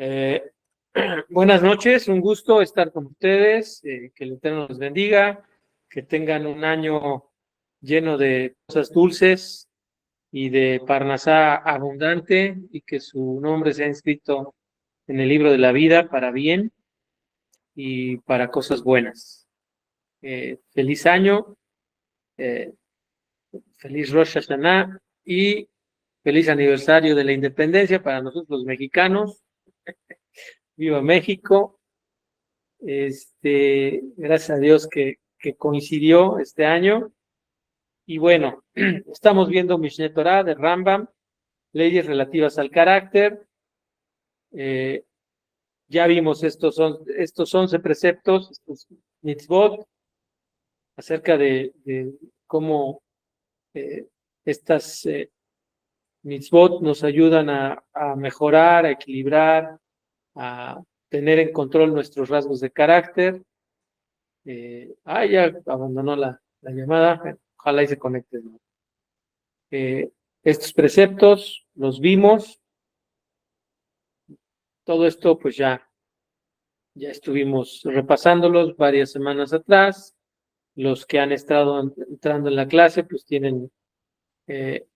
Eh, Buenas noches, un gusto estar con ustedes, que el Eterno los bendiga, que tengan un año lleno de cosas dulces y de Parnasá abundante y que su nombre sea inscrito en el libro de la vida para bien y para cosas buenas. Feliz año, eh, feliz Rosh Hashanah y feliz aniversario de la independencia para nosotros los mexicanos. Viva México. Gracias a Dios que coincidió este año. Y bueno, estamos viendo Mishneh Torah de Rambam, leyes relativas al carácter. Eh, ya vimos estos 11 preceptos, estos mitzvot, acerca de cómo eh, estas mitzvot nos ayudan a mejorar, a equilibrar, a tener en control nuestros rasgos de carácter. Ya abandonó la llamada, ojalá y se conecte. Eh, Estos preceptos los vimos, todo esto pues ya estuvimos repasándolos varias semanas atrás. Los que han estado entrando en la clase pues tienen eh,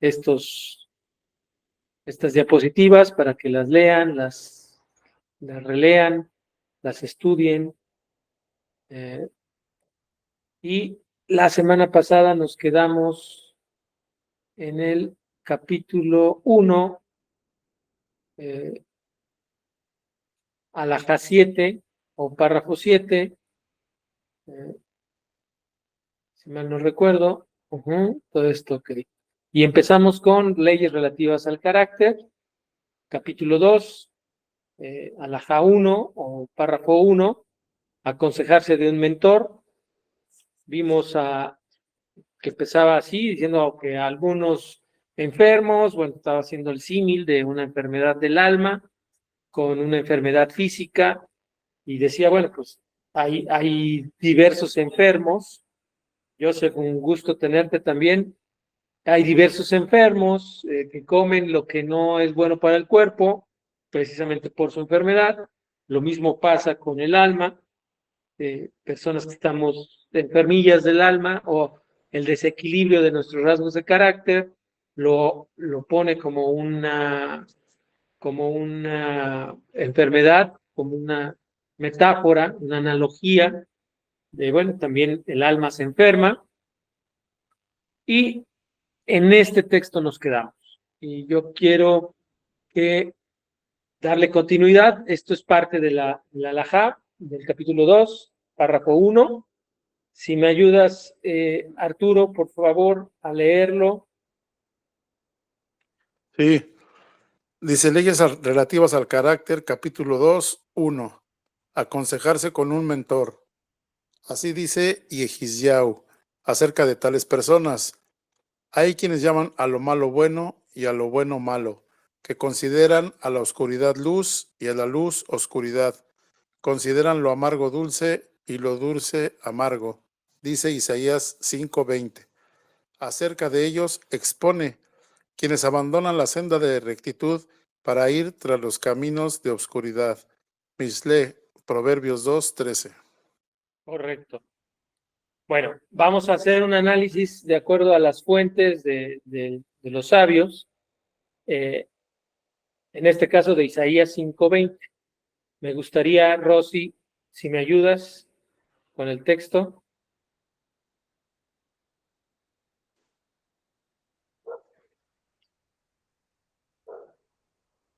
estas diapositivas para que las lean, las relean, las estudien. Y la semana pasada nos quedamos en el capítulo 1, alajá 7 o párrafo 7, si mal no recuerdo. Todo esto, ok. Y empezamos con leyes relativas al carácter, capítulo 2, alajá 1 o párrafo 1, aconsejarse de un mentor. Vimos que empezaba así, diciendo que algunos enfermos, bueno, estaba haciendo el símil de una enfermedad del alma con una enfermedad física, y decía, bueno, pues hay diversos enfermos. Joseph, un gusto tenerte también. Hay diversos enfermos que comen lo que no es bueno para el cuerpo, precisamente por su enfermedad. Lo mismo pasa con el alma, personas que estamos enfermillas del alma o el desequilibrio de nuestros rasgos de carácter lo pone como una enfermedad, como una metáfora, una analogía de, bueno, también el alma se enferma y en este texto nos quedamos. Y yo quiero que darle continuidad. Esto es parte de la alajá, del capítulo 2, párrafo 1. Si me ayudas, Arturo, por favor, a leerlo. Sí, dice leyes relativas al carácter, capítulo 2, 1. Aconsejarse con un mentor. Así dice Yehizyahu acerca de tales personas. Hay quienes llaman a lo malo bueno y a lo bueno malo, que consideran a la oscuridad luz y a la luz oscuridad. Consideran lo amargo dulce y lo dulce amargo. Dice Isaías 5:20. Acerca de ellos expone quienes abandonan la senda de rectitud para ir tras los caminos de oscuridad. Mishle, Proverbios 2:13. Correcto. Bueno, vamos a hacer un análisis de acuerdo a las fuentes de los sabios, en este caso de Isaías 5:20. Me gustaría, Rosy, si me ayudas con el texto.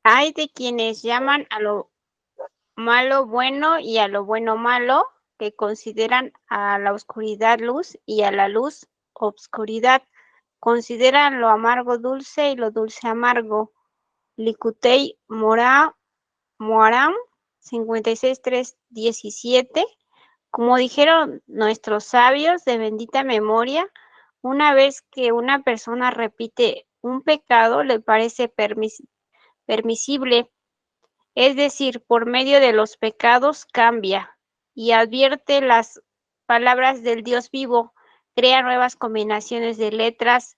Hay de quienes llaman a lo malo bueno y a lo bueno malo, que consideran a la oscuridad luz y a la luz obscuridad. Consideran lo amargo dulce y lo dulce amargo. Likutei Moharam 56:3-17. Como dijeron nuestros sabios de bendita memoria, una vez que una persona repite un pecado le parece permisible, es decir, por medio de los pecados cambia y advierte las palabras del Dios vivo, crea nuevas combinaciones de letras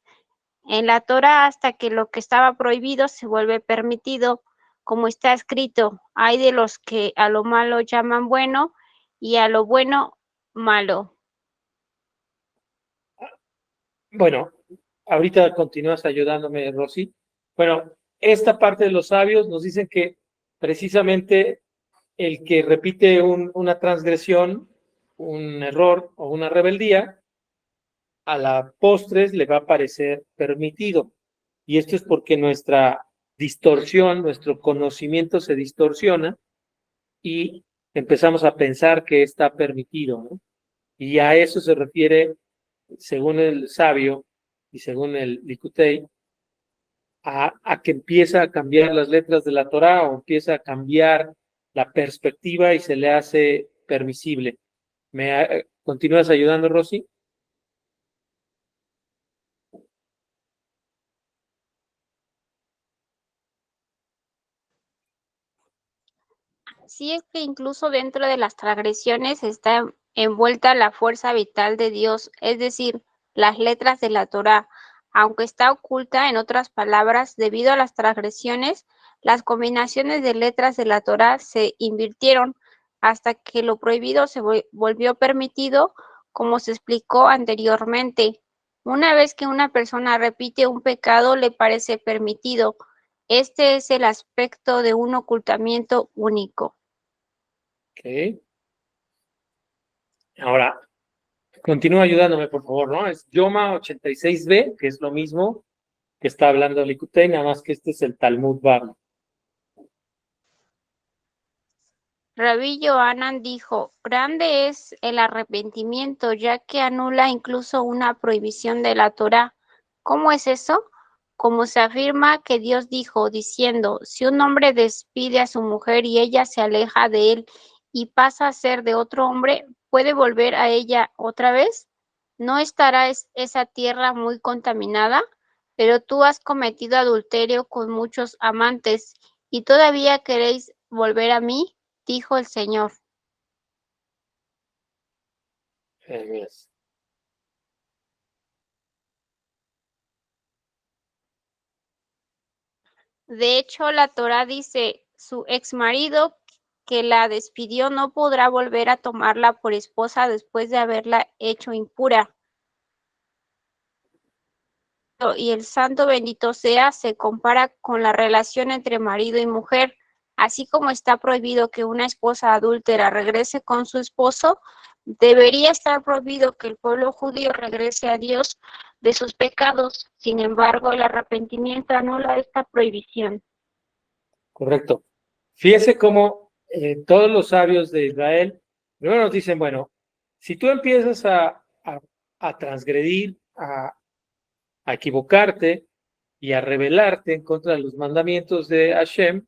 en la Torah hasta que lo que estaba prohibido se vuelve permitido. como está escrito, hay de los que a lo malo llaman bueno y a lo bueno malo. Bueno, ahorita continúas ayudándome, Rosy. Bueno, esta parte de los sabios nos dicen que precisamente el que repite una transgresión, un error o una rebeldía, a la postres le va a parecer permitido. Y esto es porque nuestra distorsión, nuestro conocimiento se distorsiona y empezamos a pensar que está permitido, ¿no? Y a eso se refiere, según el sabio y según el Likutei, a que empieza a cambiar las letras de la Torá o empieza a cambiar la perspectiva y se le hace permisible. ¿Me continúas ayudando, Rosy? Sí, es que incluso dentro de las transgresiones está envuelta la fuerza vital de Dios, es decir, las letras de la Torá. Aunque está oculta, en otras palabras, debido a las transgresiones, las combinaciones de letras de la Torá se invirtieron hasta que lo prohibido se volvió permitido, como se explicó anteriormente. Una vez que una persona repite un pecado, le parece permitido. Este es el aspecto de un ocultamiento único. Ok. Ahora, continúa ayudándome, por favor, ¿no? Es Yoma 86b, que es lo mismo que está hablando Likutei, nada más que este es el Talmud Bavli. Rabí Yohanan dijo, grande es el arrepentimiento, ya que anula incluso una prohibición de la Torá. ¿Cómo es eso? Como se afirma que Dios dijo, diciendo, si un hombre despide a su mujer y ella se aleja de él y pasa a ser de otro hombre, ¿puede volver a ella otra vez? ¿No estará esa tierra muy contaminada? Pero tú has cometido adulterio con muchos amantes y todavía queréis volver a mí, dijo el Señor. Yes. De hecho, la Torá dice, su exmarido que la despidió no podrá volver a tomarla por esposa después de haberla hecho impura. Y el santo bendito sea se compara con la relación entre marido y mujer. Así como está prohibido que una esposa adúltera regrese con su esposo, debería estar prohibido que el pueblo judío regrese a Dios de sus pecados. Sin embargo, el arrepentimiento anula esta prohibición. Correcto. Fíjese cómo todos los sabios de Israel primero nos dicen, bueno, si tú empiezas a transgredir, a equivocarte y a rebelarte en contra de los mandamientos de Hashem,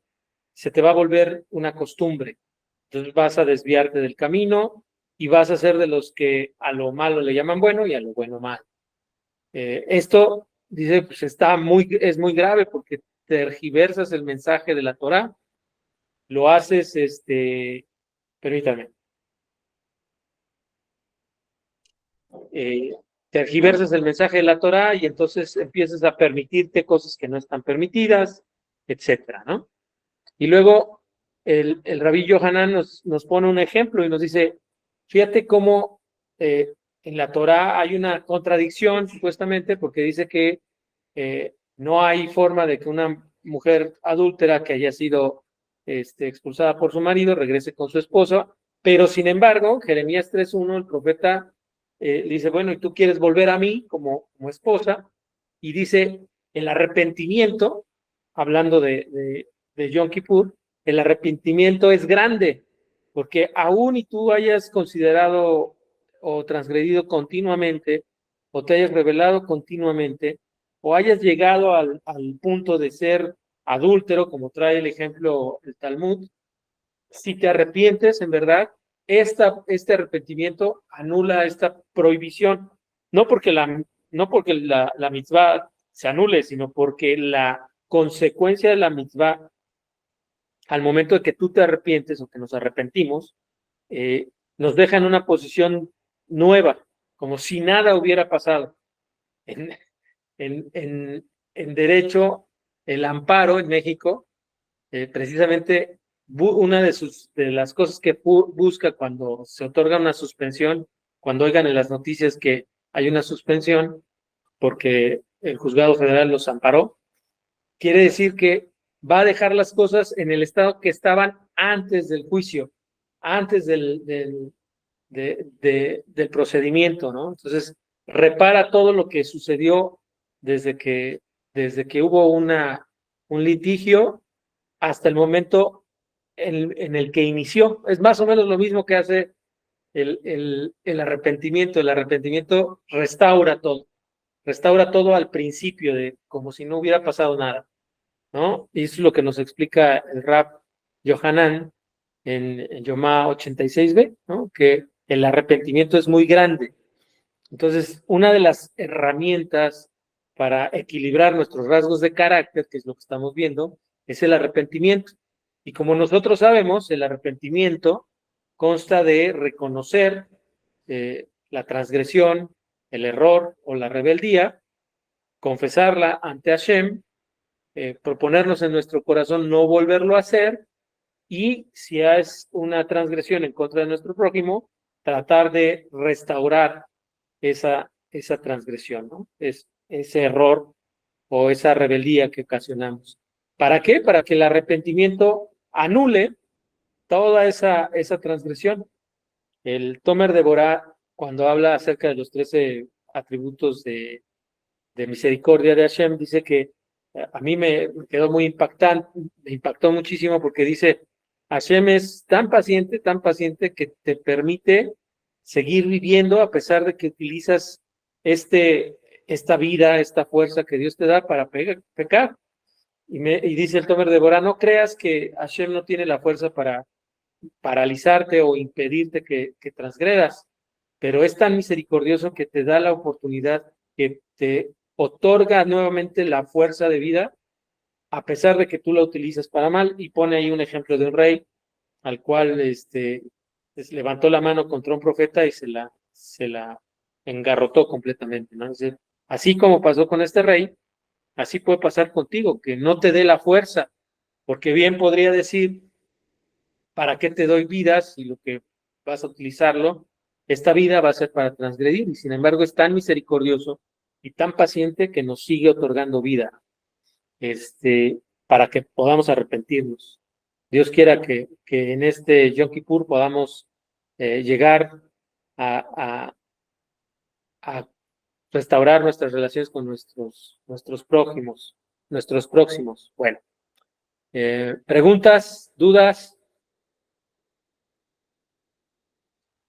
se te va a volver una costumbre. Entonces vas a desviarte del camino y vas a ser de los que a lo malo le llaman bueno y a lo bueno malo. Esto, dice, pues es muy grave porque tergiversas el mensaje de la Torá, lo haces, permítame, eh, tergiversas el mensaje de la Torá y entonces empiezas a permitirte cosas que no están permitidas, etcétera, ¿no? Y luego el Rabí Yohanan nos pone un ejemplo y nos dice, fíjate cómo en la Torá hay una contradicción, supuestamente, porque dice que no hay forma de que una mujer adúltera que haya sido expulsada por su marido regrese con su esposa, pero sin embargo, Jeremías 3:1, el profeta dice, bueno, y tú quieres volver a mí como esposa, y dice, el arrepentimiento, hablando de Yom Kippur, el arrepentimiento es grande, porque aún y tú hayas considerado o transgredido continuamente, o te hayas revelado continuamente, o hayas llegado al punto de ser adúltero, como trae el ejemplo el Talmud, si te arrepientes, en verdad, este arrepentimiento anula esta prohibición, no porque la mitzvah se anule, sino porque la consecuencia de la mitzvah, al momento de que tú te arrepientes o que nos arrepentimos, nos deja en una posición nueva, como si nada hubiera pasado. En, en derecho, el amparo en México precisamente una de las cosas que busca cuando se otorga una suspensión, cuando oigan en las noticias que hay una suspensión porque el juzgado federal los amparó, quiere decir que va a dejar las cosas en el estado que estaban antes del juicio, antes del procedimiento, ¿no? Entonces, repara todo lo que sucedió desde que hubo un litigio hasta el momento en el que inició. Es más o menos lo mismo que hace el arrepentimiento. El arrepentimiento restaura todo al principio, como si no hubiera pasado nada, ¿no? Y eso es lo que nos explica el Rab Yohanan en Yomá 86b, ¿no? Que el arrepentimiento es muy grande. Entonces, una de las herramientas para equilibrar nuestros rasgos de carácter, que es lo que estamos viendo, es el arrepentimiento. Y como nosotros sabemos, el arrepentimiento consta de reconocer la transgresión, el error o la rebeldía, confesarla ante Hashem, proponernos en nuestro corazón no volverlo a hacer, y si es una transgresión en contra de nuestro prójimo, tratar de restaurar esa transgresión, ¿no? Ese error o esa rebeldía que ocasionamos. ¿Para qué? Para que el arrepentimiento anule toda esa transgresión. El Tomer de Borá, cuando habla acerca de los 13 atributos de misericordia de Hashem, dice que a mí me quedó muy impactante, me impactó muchísimo porque dice, Hashem es tan paciente que te permite seguir viviendo a pesar de que utilizas esta vida, esta fuerza que Dios te da para pecar. Y dice el Tomer de Borá, no creas que Hashem no tiene la fuerza para paralizarte o impedirte que transgredas, pero es tan misericordioso que te da la oportunidad, que te otorga nuevamente la fuerza de vida, a pesar de que tú la utilizas para mal. Y pone ahí un ejemplo de un rey al cual levantó la mano contra un profeta y se la engarrotó completamente, ¿no? Es decir, así como pasó con este rey, así puede pasar contigo, que no te dé la fuerza, porque bien podría decir, ¿para qué te doy vida si lo que vas a utilizarlo, esta vida va a ser para transgredir? Y sin embargo es tan misericordioso y tan paciente que nos sigue otorgando vida, para que podamos arrepentirnos. Dios quiera que en este Yom Kippur podamos llegar a restaurar nuestras relaciones con nuestros próximos. Bueno, preguntas, dudas.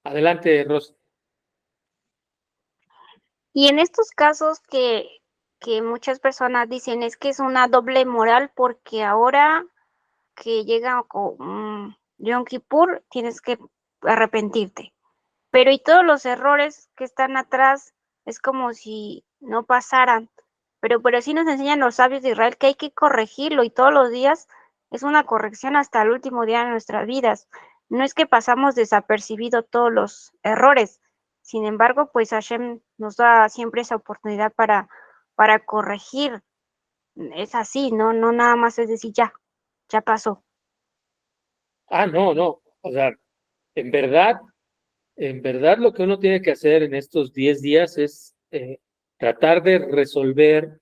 Adelante, Rosa. Y en estos casos que muchas personas dicen es que es una doble moral porque ahora que llega con Yom Kippur tienes que arrepentirte. Pero y todos los errores que están atrás es como si no pasaran. Pero sí nos enseñan los sabios de Israel que hay que corregirlo y todos los días es una corrección hasta el último día de nuestras vidas. No es que pasamos desapercibido todos los errores. Sin embargo, pues Hashem nos da siempre esa oportunidad para corregir. Es así, no nada más es decir ya pasó. No. O sea, en verdad lo que uno tiene que hacer en estos 10 días es tratar de resolver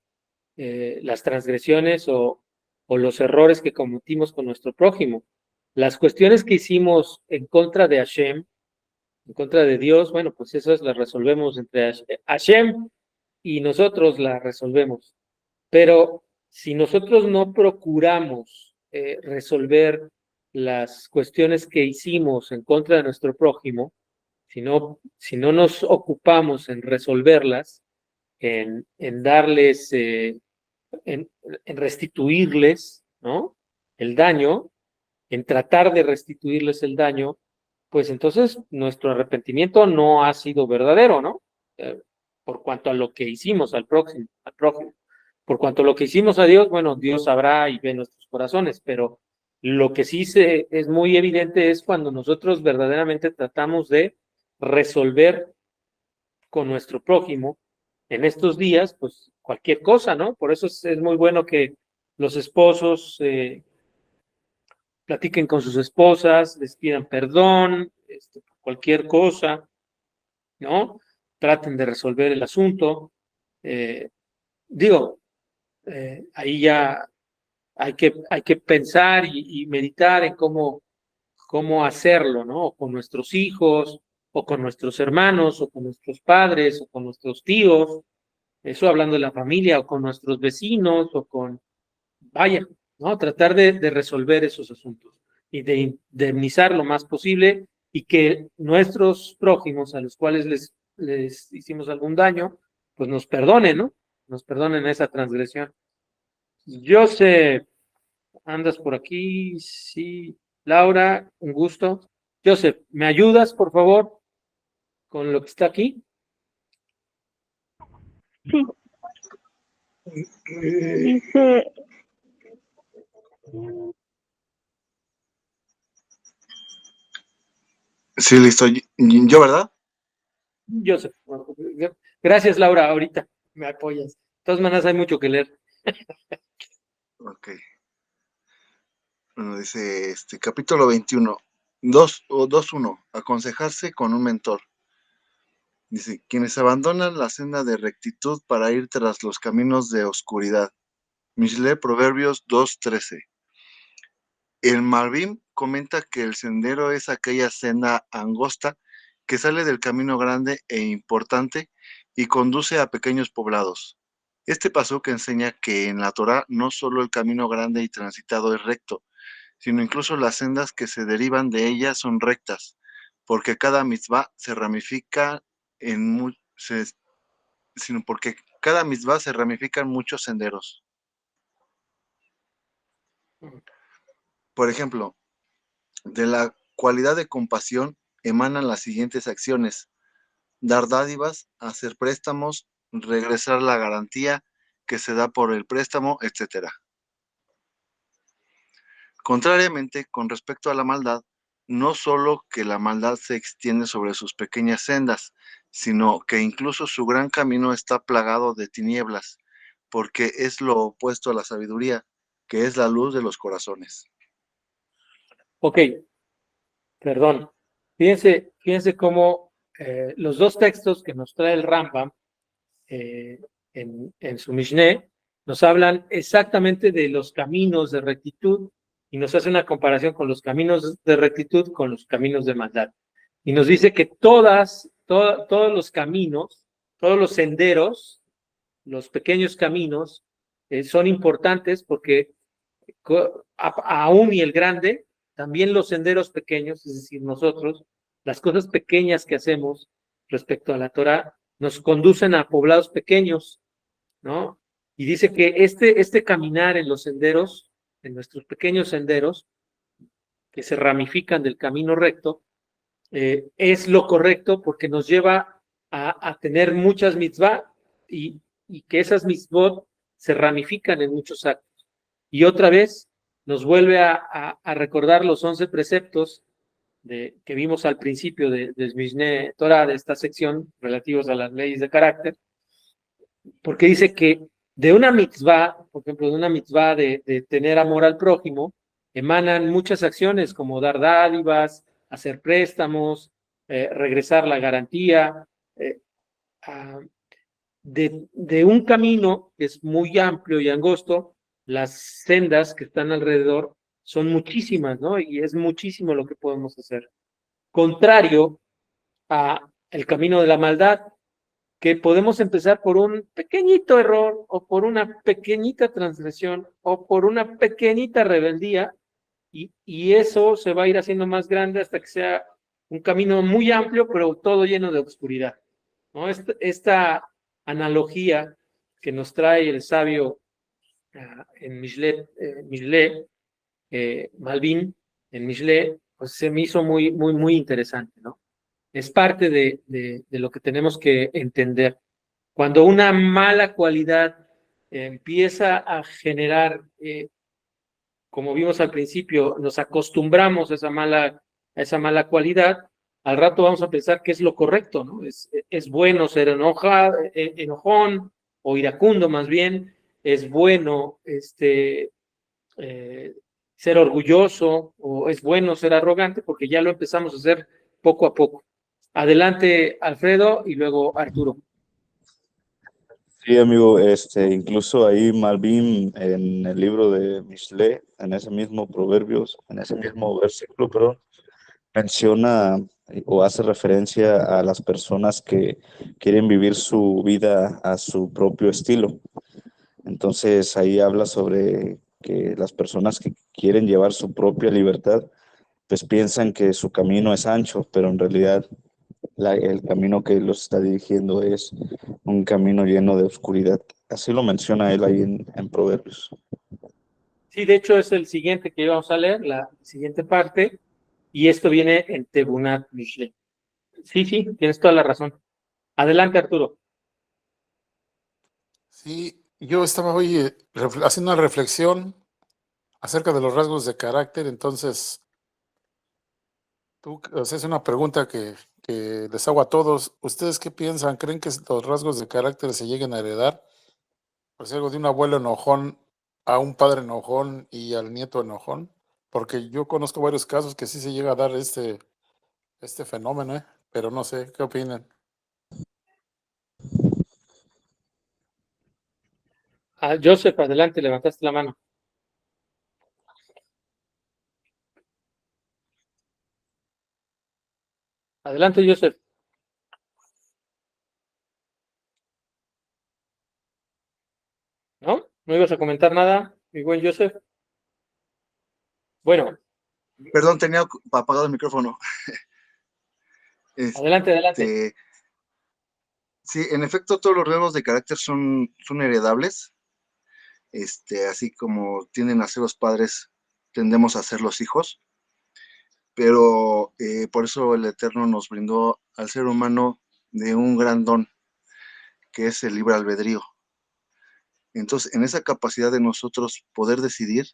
las transgresiones o los errores que cometimos con nuestro prójimo. Las cuestiones que hicimos en contra de Hashem, en contra de Dios, bueno, pues esas las resolvemos entre Hashem y nosotros las resolvemos. Pero si nosotros no procuramos resolver las cuestiones que hicimos en contra de nuestro prójimo, si no nos ocupamos en resolverlas, en darles, en restituirles, ¿no?, el daño, en tratar de restituirles el daño, pues entonces nuestro arrepentimiento no ha sido verdadero, ¿no? Por cuanto a lo que hicimos al prójimo. Por cuanto a lo que hicimos a Dios, bueno, Dios sabrá y ve nuestros corazones, pero lo que sí es muy evidente es cuando nosotros verdaderamente tratamos de resolver con nuestro prójimo en estos días, pues cualquier cosa, ¿no? Por eso es muy bueno que los esposos platiquen con sus esposas, les pidan perdón, por cualquier cosa, ¿no? Traten de resolver el asunto. Digo, ahí ya hay que pensar y meditar en cómo hacerlo, ¿no? O con nuestros hijos, o con nuestros hermanos, o con nuestros padres, o con nuestros tíos, eso hablando de la familia, o con nuestros vecinos, o con, vaya, ¿no? Tratar de resolver esos asuntos y de indemnizar lo más posible y que nuestros prójimos a los cuales les hicimos algún daño, pues nos perdonen, ¿no? Nos perdonen esa transgresión. Yo sé, andas por aquí, sí. Laura, un gusto. Joseph, ¿me ayudas, por favor, con lo que está aquí? Sí. Dice, Sí, listo. Yo, ¿verdad? Joseph, gracias, Laura, ahorita me apoyas. De todas maneras, hay mucho que leer. Ok. Bueno, dice capítulo 21, 2.1, aconsejarse con un mentor. Dice, quienes abandonan la senda de rectitud para ir tras los caminos de oscuridad. Mishle, Proverbios 2.13. El Malvin comenta que el sendero es aquella senda angosta que sale del camino grande e importante y conduce a pequeños poblados. Este paso que enseña que en la Torá no solo el camino grande y transitado es recto, sino incluso las sendas que se derivan de ella son rectas, porque cada mitzvah se ramifica sino porque cada mitzvah se ramifica en muchos senderos. Por ejemplo, de la cualidad de compasión emanan las siguientes acciones: dar dádivas, hacer préstamos, regresar la garantía que se da por el préstamo, etc. Contrariamente, con respecto a la maldad, no solo que la maldad se extiende sobre sus pequeñas sendas, sino que incluso su gran camino está plagado de tinieblas, porque es lo opuesto a la sabiduría, que es la luz de los corazones. Ok, perdón. Fíjense cómo los dos textos que nos trae el Rambam en su Mishneh nos hablan exactamente de los caminos de rectitud y nos hace una comparación con los caminos de rectitud con los caminos de maldad. Y nos dice que todos los caminos, todos los senderos, los pequeños caminos, son importantes porque aún y el grande, también los senderos pequeños, es decir, nosotros, las cosas pequeñas que hacemos respecto a la Torah, nos conducen a poblados pequeños, ¿no? Y dice que este caminar en los senderos, en nuestros pequeños senderos, que se ramifican del camino recto, es lo correcto porque nos lleva a tener muchas mitzvah y que esas mitzvot se ramifican en muchos actos. Y otra vez nos vuelve a recordar los 11 preceptos que vimos al principio de Mishneh Torah, de esta sección relativos a las leyes de carácter, porque dice que de una mitzvah, por ejemplo, de una mitzvah de tener amor al prójimo, emanan muchas acciones como dar dádivas, hacer préstamos, regresar la garantía. De un camino que es muy amplio y angosto, las sendas que están alrededor son muchísimas, ¿no? Y es muchísimo lo que podemos hacer. Contrario a el camino de la maldad, que podemos empezar por un pequeñito error o por una pequeñita transgresión o por una pequeñita rebeldía y eso se va a ir haciendo más grande hasta que sea un camino muy amplio, pero todo lleno de oscuridad, ¿no? Esta analogía que nos trae el sabio en Mishle, Malvin, en Mishle, pues se me hizo muy, muy, muy interesante, ¿no? Es parte de lo que tenemos que entender. Cuando una mala cualidad empieza a generar, como vimos al principio, nos acostumbramos a esa mala cualidad, al rato vamos a pensar que es lo correcto, ¿no? Es bueno ser enojón o iracundo más bien, es bueno ser orgulloso o es bueno ser arrogante, porque ya lo empezamos a hacer poco a poco. Adelante, Alfredo, y luego Arturo. Sí, amigo, incluso ahí Malvin en el libro de Mishle, en ese mismo Proverbios, en ese mismo versículo, perdón, menciona o hace referencia a las personas que quieren vivir su vida a su propio estilo. Entonces ahí habla sobre que las personas que quieren llevar su propia libertad, pues piensan que su camino es ancho, pero en realidad el camino que los está dirigiendo es un camino lleno de oscuridad. Así lo menciona él ahí en Proverbios. Sí, de hecho es el siguiente que íbamos a leer, la siguiente parte, y esto viene en Tebunat Mishle. Sí, sí, tienes toda la razón. Adelante, Arturo. Sí, yo estaba hoy haciendo una reflexión acerca de los rasgos de carácter, entonces tú, o sea, es una pregunta que les hago a todos. ¿Ustedes qué piensan? ¿Creen que los rasgos de carácter se lleguen a heredar? Por si algo de un abuelo enojón a un padre enojón y al nieto enojón, porque yo conozco varios casos que sí se llega a dar este fenómeno, ¿eh? Pero no sé, ¿qué opinan? Joseph, adelante, levantaste la mano. Adelante, Joseph. ¿No? ¿No ibas a comentar nada, mi buen Joseph? Bueno, Perdón, tenía apagado el micrófono. adelante, adelante. Sí, en efecto, todos los rasgos de carácter son heredables. Así como tienden a ser los padres, tendemos a ser los hijos. Pero por eso el Eterno nos brindó al ser humano de un gran don, que es el libre albedrío. Entonces, en esa capacidad de nosotros poder decidir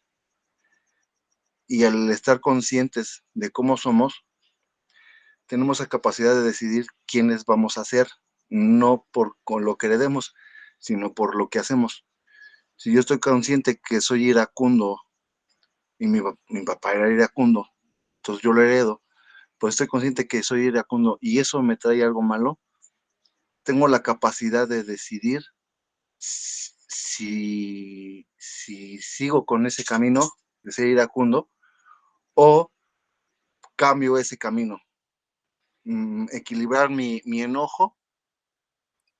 y al estar conscientes de cómo somos, tenemos la capacidad de decidir quiénes vamos a ser, no por con lo que heredemos, sino por lo que hacemos. Si yo estoy consciente que soy iracundo y mi papá era iracundo, entonces yo lo heredo, pues estoy consciente que soy iracundo y eso me trae algo malo, tengo la capacidad de decidir si sigo con ese camino de ser iracundo o cambio ese camino. Equilibrar mi enojo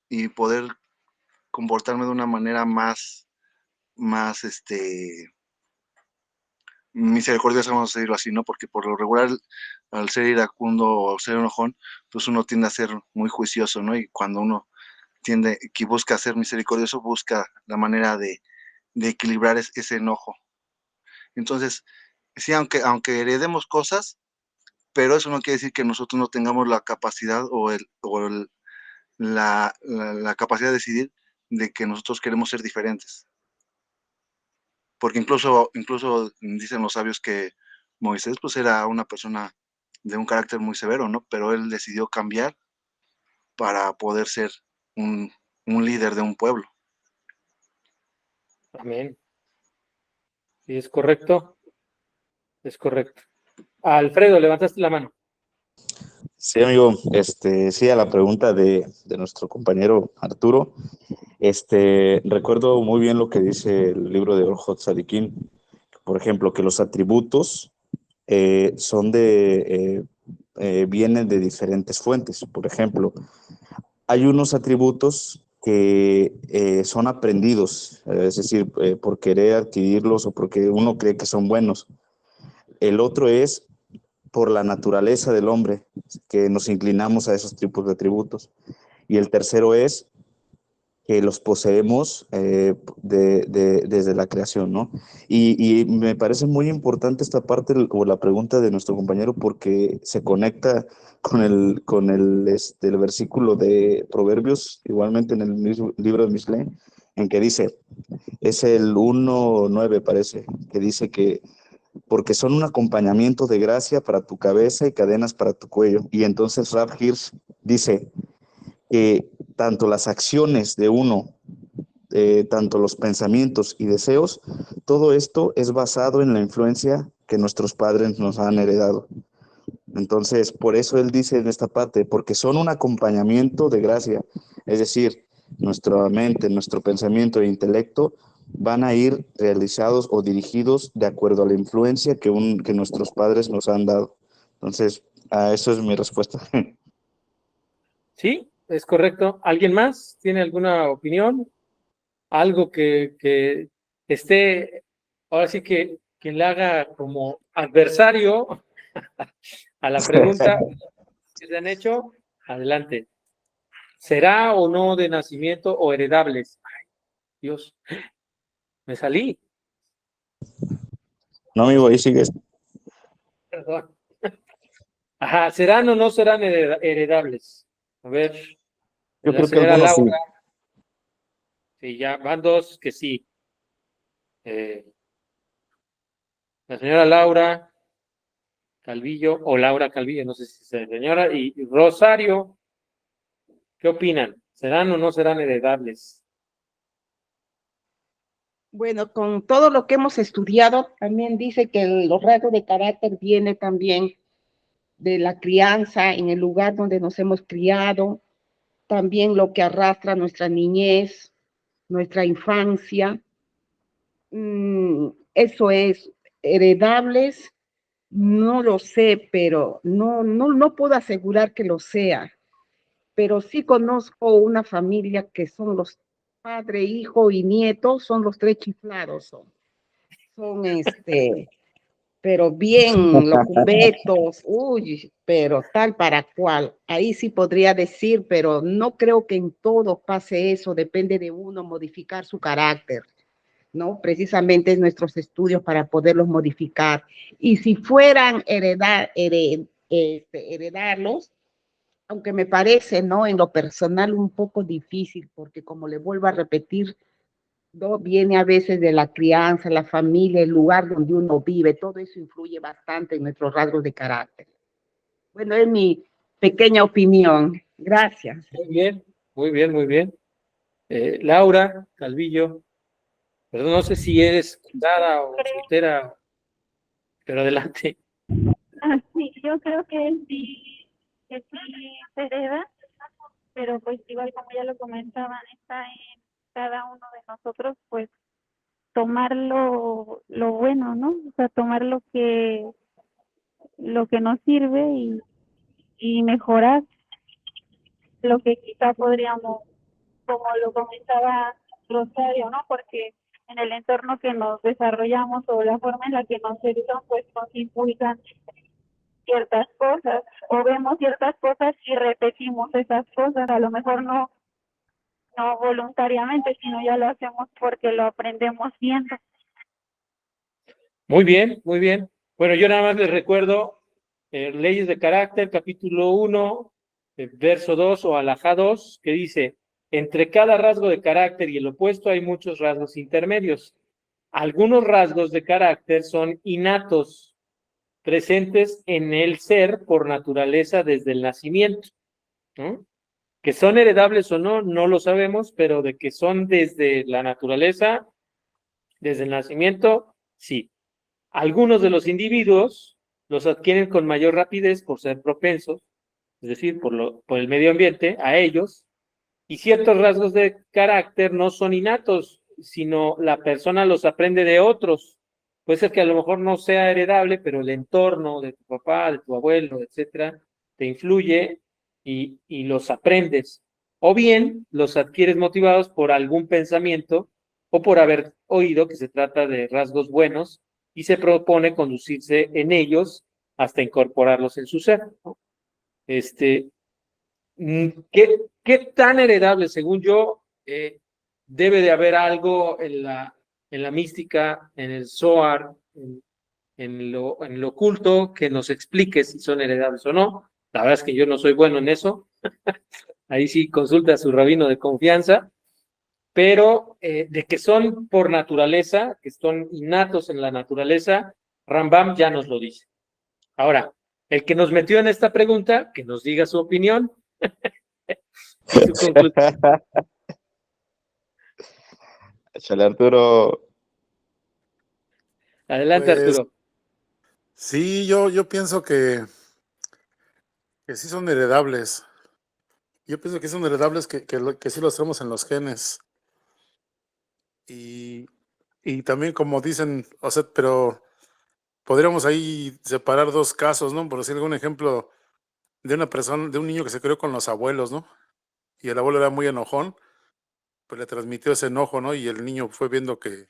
y poder comportarme de una manera más misericordiosa, vamos a decirlo así, ¿no? Porque por lo regular, al ser iracundo o ser enojón, pues uno tiende a ser muy juicioso, ¿no? Y cuando uno que busca ser misericordioso, busca la manera de equilibrar ese enojo. Entonces, sí, aunque heredemos cosas, pero eso no quiere decir que nosotros no tengamos la capacidad la capacidad de decidir de que nosotros queremos ser diferentes. Porque incluso dicen los sabios que Moisés pues era una persona de un carácter muy severo, ¿no? Pero él decidió cambiar para poder ser un, un líder de un pueblo. Amén. Sí, es correcto. Es correcto. Alfredo, levantaste la mano. Sí, amigo, sí, a la pregunta de nuestro compañero Arturo, recuerdo muy bien lo que dice el libro de Orjot Sadikin, por ejemplo, que los atributos vienen de diferentes fuentes. Por ejemplo, hay unos atributos que son aprendidos, es decir, por querer adquirirlos o porque uno cree que son buenos. El otro es por la naturaleza del hombre, que nos inclinamos a esos tipos de atributos. Y el tercero es que los poseemos desde la creación, ¿no? Y me parece muy importante esta parte o la pregunta de nuestro compañero porque se conecta con el versículo de Proverbios, igualmente en el mismo libro de Mishle, en que dice, es el 1:9 parece, que dice que porque son un acompañamiento de gracia para tu cabeza y cadenas para tu cuello. Y entonces Rab Hirsch dice que tanto las acciones de uno tanto los pensamientos y deseos, todo esto es basado en la influencia que nuestros padres nos han heredado. Entonces, por eso él dice en esta parte, porque son un acompañamiento de gracia, es decir, nuestra mente, nuestro pensamiento e intelecto van a ir realizados o dirigidos de acuerdo a la influencia que nuestros padres nos han dado. Entonces, eso es mi respuesta. Sí, es correcto. ¿Alguien más tiene alguna opinión? Algo que esté, ahora sí que quien le haga como adversario a la pregunta que se han hecho, adelante. ¿Será o no de nacimiento o heredables? Ay, Dios, me salí, No, amigo, ahí sigues. perdón. Ajá, ¿serán o no serán heredables? A ver, Yo la creo que señora algunos sí. Laura, sí, ya van dos que sí. La señora Laura Calvillo, o Laura Calvillo, no sé si es señora, y Rosario, ¿qué opinan? ¿Serán o no serán heredables? Bueno, con todo lo que hemos estudiado, también dice que los rasgos de carácter viene también de la crianza, en el lugar donde nos hemos criado, también lo que arrastra nuestra niñez, nuestra infancia. Eso es heredables, no lo sé, pero no puedo asegurar que lo sea, pero sí conozco una familia que son los padre, hijo y nieto, son los tres chiflados, son pero bien locumbetos, uy, pero tal para cual. Ahí sí podría decir, pero no creo que en todo pase eso, depende de uno modificar su carácter, ¿no? Precisamente es nuestros estudios para poderlos modificar. Y si fueran heredarlos, aunque me parece, ¿no? En lo personal un poco difícil, porque como le vuelvo a repetir, ¿no? Viene a veces de la crianza, la familia, el lugar donde uno vive, todo eso influye bastante en nuestros rasgos de carácter. Bueno, es mi pequeña opinión. Gracias. Muy bien, muy bien, muy bien. Laura Calvillo, perdón, no sé si eres casada o soltera, pero adelante. Sí, yo creo que sí se hereda, pero pues igual como ya lo comentaban, está en cada uno de nosotros, pues tomar lo bueno, ¿no? O sea, tomar lo que nos sirve y mejorar lo que quizá podríamos, como lo comentaba Rosario, ¿no? Porque en el entorno que nos desarrollamos o la forma en la que nos educan, pues nos impulsan ciertas cosas o vemos ciertas cosas y repetimos esas cosas, a lo mejor no voluntariamente, sino ya lo hacemos porque lo aprendemos viendo. Muy bien, muy bien. Bueno, yo nada más les recuerdo Leyes de Carácter, capítulo 1, verso 2 o alajá 2, que dice, entre cada rasgo de carácter y el opuesto hay muchos rasgos intermedios. Algunos rasgos de carácter son innatos, presentes en el ser por naturaleza desde el nacimiento, ¿no? Que son heredables o no, no lo sabemos, pero de que son desde la naturaleza, desde el nacimiento, sí. Algunos de los individuos los adquieren con mayor rapidez por ser propensos, es decir, por el medio ambiente, a ellos, y ciertos rasgos de carácter no son innatos, sino la persona los aprende de otros. Puede ser que a lo mejor no sea heredable, pero el entorno de tu papá, de tu abuelo, etcétera, te influye y los aprendes. O bien los adquieres motivados por algún pensamiento o por haber oído que se trata de rasgos buenos y se propone conducirse en ellos hasta incorporarlos en su ser, ¿no? ¿Qué tan heredable, según yo, debe de haber algo en la mística, en el Zohar, en lo oculto, que nos explique si son heredables o no? La verdad es que yo no soy bueno en eso. Ahí sí consulta a su rabino de confianza, pero de que son por naturaleza, que son innatos en la naturaleza, Rambam ya nos lo dice. Ahora, el que nos metió en esta pregunta, que nos diga su opinión y su conclusión. Échale, Arturo. Adelante, Pues Arturo. sí, yo pienso que sí son heredables. Yo pienso que son heredables que sí los tenemos en los genes. Y, y también como dicen, o sea, pero podríamos ahí separar dos casos, ¿no? Por decir algún ejemplo de una persona, de un niño que se crió con los abuelos, ¿no? Y el abuelo era muy enojón, pues le transmitió ese enojo, ¿no? Y el niño fue viendo que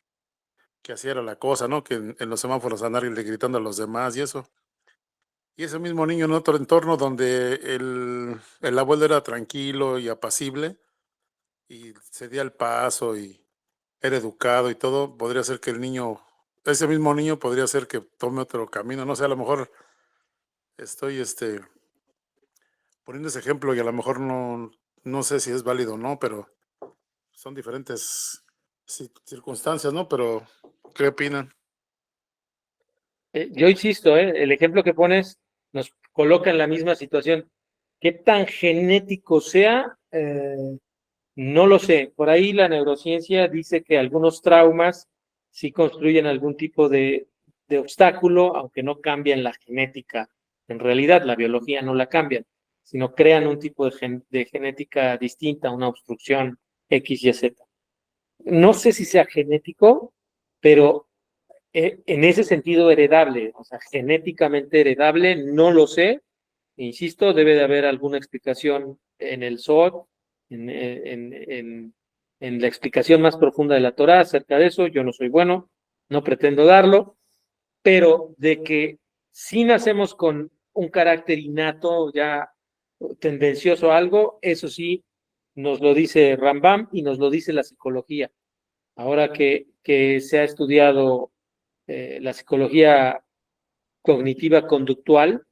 así era la cosa, ¿no? Que en los semáforos andarle gritando a los demás y eso. Y ese mismo niño en otro entorno donde el abuelo era tranquilo y apacible y cedía el paso y era educado y todo, podría ser que el niño, ese mismo niño podría ser que tome otro camino. No sé, a lo mejor estoy poniendo ese ejemplo y a lo mejor no sé si es válido o no, pero son diferentes circunstancias, ¿no? Pero, ¿qué opinan? Yo insisto, el ejemplo que pones nos coloca en la misma situación. ¿Qué tan genético sea? No lo sé. Por ahí la neurociencia dice que algunos traumas sí construyen algún tipo de obstáculo, aunque no cambian la genética. En realidad, la biología no la cambian, sino crean un tipo de genética distinta, una obstrucción X, Y, Z. No sé si sea genético, pero en ese sentido heredable, o sea, genéticamente heredable, no lo sé. Insisto, debe de haber alguna explicación en el Zohar, en la explicación más profunda de la Torá acerca de eso. Yo no soy bueno, no pretendo darlo, pero de que si nacemos con un carácter innato, ya tendencioso a algo, eso sí, nos lo dice Rambam y nos lo dice la psicología. Ahora que se ha estudiado la psicología cognitiva conductual,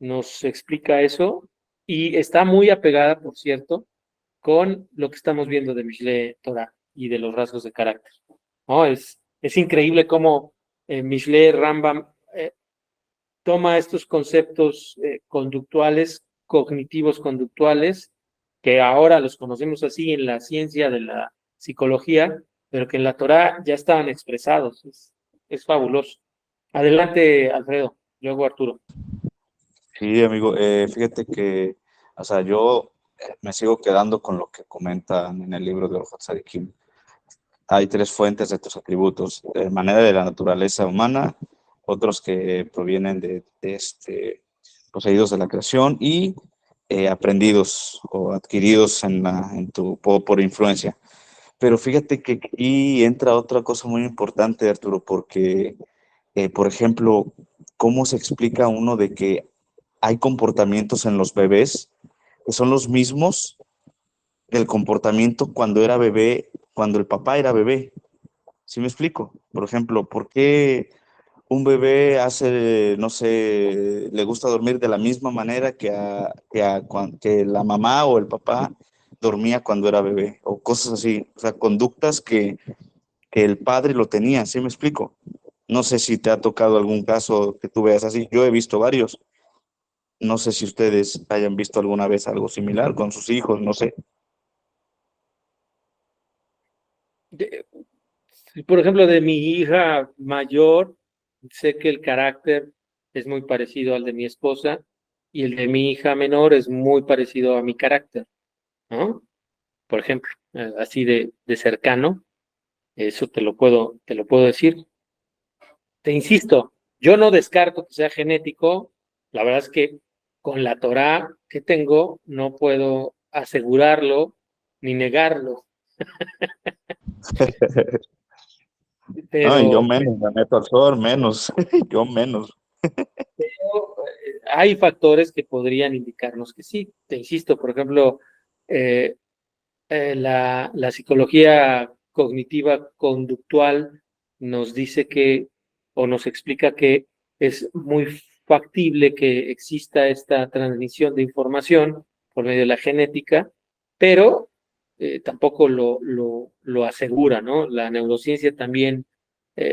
nos explica eso y está muy apegada, por cierto, con lo que estamos viendo de Mishle Torah y de los rasgos de carácter. ¿No? Es increíble cómo Mishle Rambam toma estos conceptos conductuales, cognitivos conductuales, que ahora los conocemos así en la ciencia de la psicología, pero que en la Torah ya estaban expresados. Es fabuloso. Adelante, Alfredo, luego Arturo. Sí, amigo, fíjate que, o sea, yo me sigo quedando con lo que comentan en el libro de Orjot Tzadikim. Hay tres fuentes de estos atributos: manera de la naturaleza humana, otros que provienen poseídos de la creación y aprendidos o adquiridos por influencia. Pero fíjate que aquí entra otra cosa muy importante, Arturo, porque, por ejemplo, ¿cómo se explica uno de que hay comportamientos en los bebés que son los mismos del comportamiento cuando era bebé, cuando el papá era bebé? ¿Sí me explico? Por ejemplo, ¿por qué un bebé hace, no sé, le gusta dormir de la misma manera que la mamá o el papá dormía cuando era bebé? O cosas así, o sea, conductas que el padre lo tenía, ¿sí me explico? No sé si te ha tocado algún caso que tú veas así. Yo he visto varios. No sé si ustedes hayan visto alguna vez algo similar con sus hijos, no sé. De- por ejemplo, de mi hija mayor, sé que el carácter es muy parecido al de mi esposa y el de mi hija menor es muy parecido a mi carácter, ¿no? Por ejemplo, así de cercano, eso te lo puedo decir. Te insisto, yo no descarto que sea genético. La verdad es que con la Torá que tengo no puedo asegurarlo ni negarlo, No, y yo pero menos, me meto al sol, menos, yo menos. hay factores que podrían indicarnos que sí. Te insisto, por ejemplo, eh, la psicología cognitiva conductual nos dice que, o nos explica que es muy factible que exista esta transmisión de información por medio de la genética, pero tampoco lo asegura, ¿no? La neurociencia también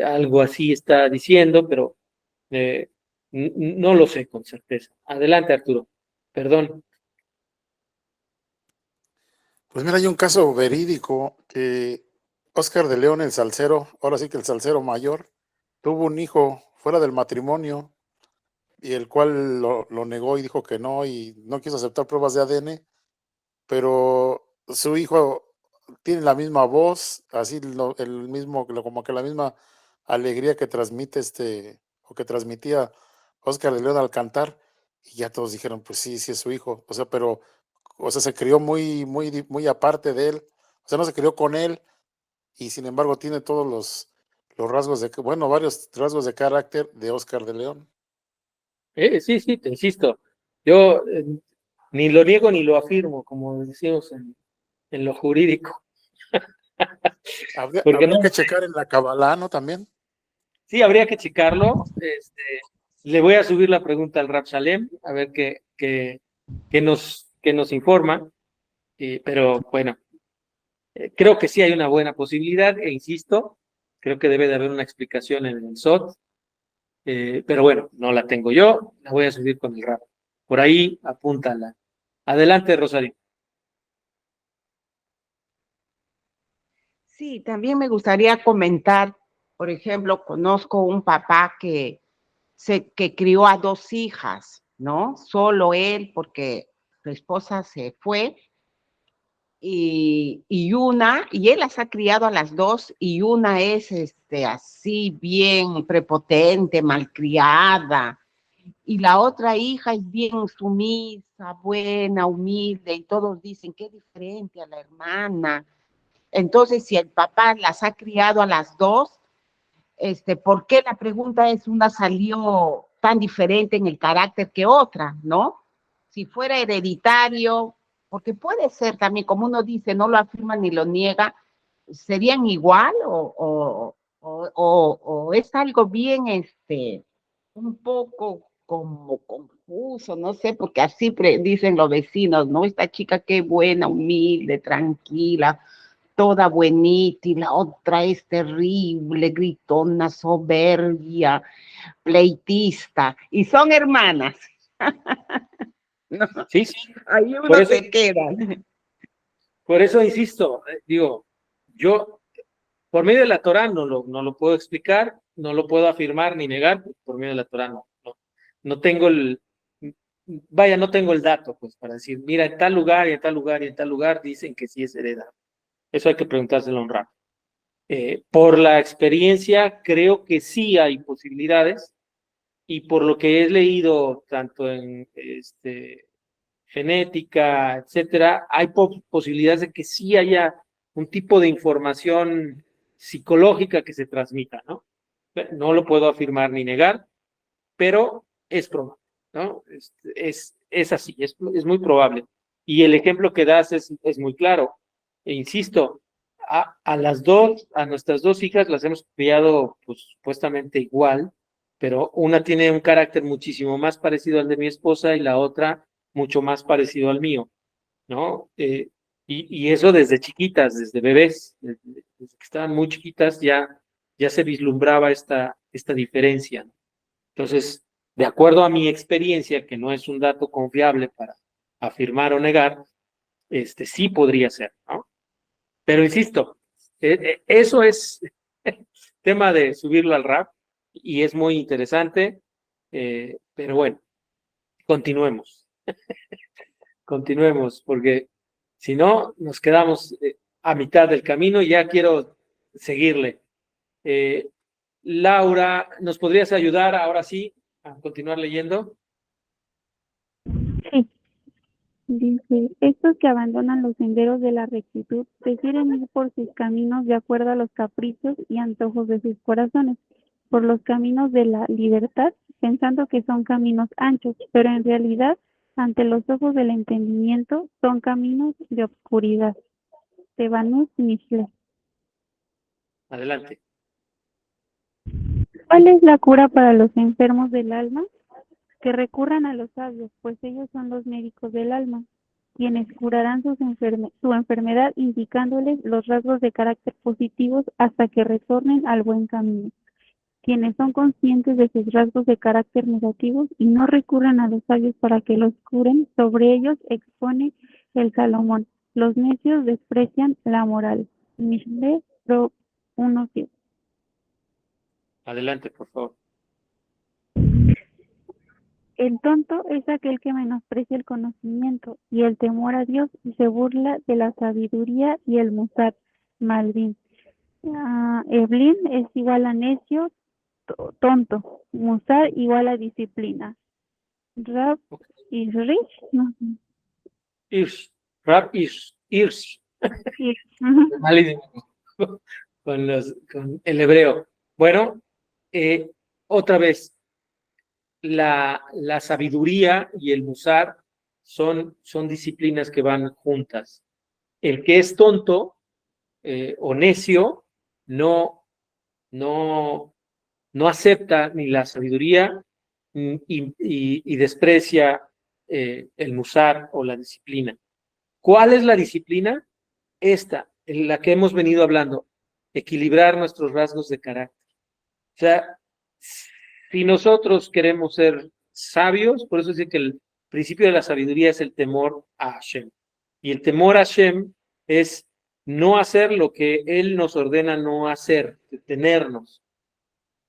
algo así está diciendo, pero eh, no lo sé con certeza. Adelante, Arturo. Perdón. Pues mira, hay un caso verídico que, Óscar de León, el salsero, ahora sí que el salsero mayor, tuvo un hijo fuera del matrimonio y el cual lo negó y dijo que no y no quiso aceptar pruebas de ADN, pero su hijo tiene la misma voz, así el mismo, como que la misma alegría que transmite o que transmitía Óscar de León al cantar, y ya todos dijeron, pues sí, sí es su hijo, o sea, pero, o sea, se crió muy aparte de él, o sea, no se crió con él, y sin embargo tiene todos los rasgos bueno, varios rasgos de carácter de Óscar de León. Sí, sí, te insisto. Yo ni lo niego ni lo afirmo, como decimos en lo jurídico. Porque Habría no, que checar en la Kabbalah, ¿no? También. sí, habría que checarlo. Le voy a subir la pregunta al Rab Shalem, a ver qué nos informa. Pero bueno, creo que sí hay una buena posibilidad, e insisto, creo que debe de haber una explicación en el SOT, pero bueno, no la tengo yo, la voy a subir con el Rab. Por ahí, apúntala. Adelante, Rosario. Sí, también me gustaría comentar, por ejemplo, conozco un papá que crió a 2 hijas, ¿no? Solo él, porque su esposa se fue, y él las ha criado a las 2, y una es así bien prepotente, malcriada, y la otra hija es bien sumisa, buena, humilde, y todos dicen que es diferente a la hermana. Entonces, si el papá las ha criado a las 2, ¿por qué la pregunta es una salió tan diferente en el carácter que otra, ¿no? Si fuera hereditario, porque puede ser también, como uno dice, no lo afirma ni lo niega, ¿serían igual o es algo bien, un poco como confuso, no sé, porque así dicen los vecinos, ¿no? Esta chica qué buena, humilde, tranquila, toda buenita, y la otra es terrible, gritona, soberbia, pleitista, y son hermanas. No, Sí, sí, ahí por uno eso, se queda. por eso insisto, digo, yo por medio de la Torah no lo puedo explicar, no lo puedo afirmar ni negar, por medio de la Torah no tengo no tengo el dato, pues, para decir, mira, en tal lugar y en tal lugar y en tal lugar dicen que sí es heredado. Eso hay que preguntárselo a un rab. Por la experiencia, creo que sí hay posibilidades, y por lo que he leído tanto en genética, etcétera, hay posibilidades de que sí haya un tipo de información psicológica que se transmita, ¿no? No lo puedo afirmar ni negar, pero es probable, ¿no? Es así, es muy probable. Y el ejemplo que das es muy claro. E insisto, a nuestras 2 hijas las hemos criado, pues, supuestamente igual, pero una tiene un carácter muchísimo más parecido al de mi esposa y la otra mucho más parecido al mío, ¿no? Y eso desde chiquitas, desde bebés, desde que estaban muy chiquitas, ya se vislumbraba esta diferencia, ¿no? Entonces, de acuerdo a mi experiencia, que no es un dato confiable para afirmar o negar, sí podría ser, ¿no? Pero insisto, eso es tema de subirlo al rap y es muy interesante, pero bueno, continuemos, continuemos, porque si no, nos quedamos a mitad del camino y ya quiero seguirle. Eh, Laura, ¿nos podrías ayudar ahora sí a continuar leyendo? Sí, dice, estos que abandonan los senderos de la rectitud prefieren ir por sus caminos de acuerdo a los caprichos y antojos de sus corazones, por los caminos de la libertad, pensando que son caminos anchos, pero en realidad, ante los ojos del entendimiento, son caminos de obscuridad. Tebanus Mishle. Adelante. ¿Cuál es la cura para los enfermos del alma? Que recurran a los sabios, pues ellos son los médicos del alma, quienes curarán su enfermedad indicándoles los rasgos de carácter positivos hasta que retornen al buen camino. Quienes son conscientes de sus rasgos de carácter negativos y no recurran a los sabios para que los curen, sobre ellos expone el Salomón. Los necios desprecian la moral. Mishle Pro 1:7. Adelante, por favor. El tonto es aquel que menosprecia el conocimiento y el temor a Dios y se burla de la sabiduría y el musar. Malvin. Evelyn es igual a necio, tonto. Musar igual a disciplina. Rap y Rich, no sé. Irsh, Rab Irsh, Irsh, Sí, ujú. mal con el hebreo. Bueno, otra vez, la sabiduría y el musar son disciplinas que van juntas. El que es tonto o necio no, no acepta ni la sabiduría y desprecia el musar o la disciplina. ¿Cuál es la disciplina? Esta, en la que hemos venido hablando, equilibrar nuestros rasgos de carácter. O sea, si nosotros queremos ser sabios, por eso dice que el principio de la sabiduría es el temor a Hashem. Y el temor a Hashem es no hacer lo que Él nos ordena no hacer, detenernos.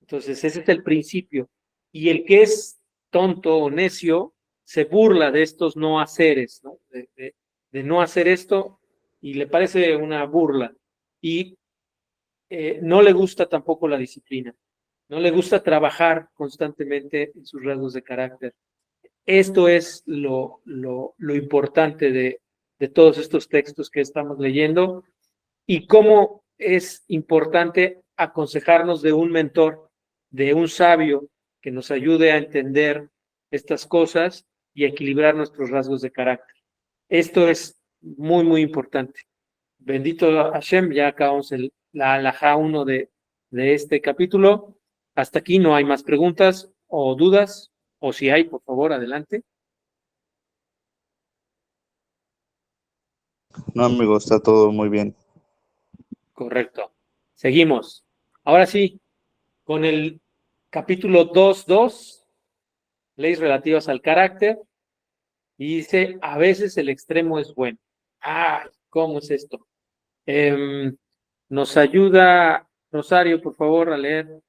Entonces, ese es el principio. Y el que es tonto o necio se burla de estos no haceres, ¿no? De no hacer esto y le parece una burla. Y no le gusta tampoco la disciplina. No le gusta trabajar constantemente en sus rasgos de carácter. Esto es lo importante de todos estos textos que estamos leyendo y cómo es importante aconsejarnos de un mentor, de un sabio que nos ayude a entender estas cosas y a equilibrar nuestros rasgos de carácter. Esto es muy, muy importante. Bendito Hashem, ya acabamos la alajá 1 de este capítulo. Hasta aquí no hay más preguntas o dudas, o si hay, por favor, adelante. No, amigo, está todo muy bien. Correcto. Seguimos. Ahora sí, con el capítulo 2.2, leyes relativas al carácter, y dice, a veces el extremo es bueno. Ah, ¿cómo es esto? Nos ayuda Rosario, por favor, a leer.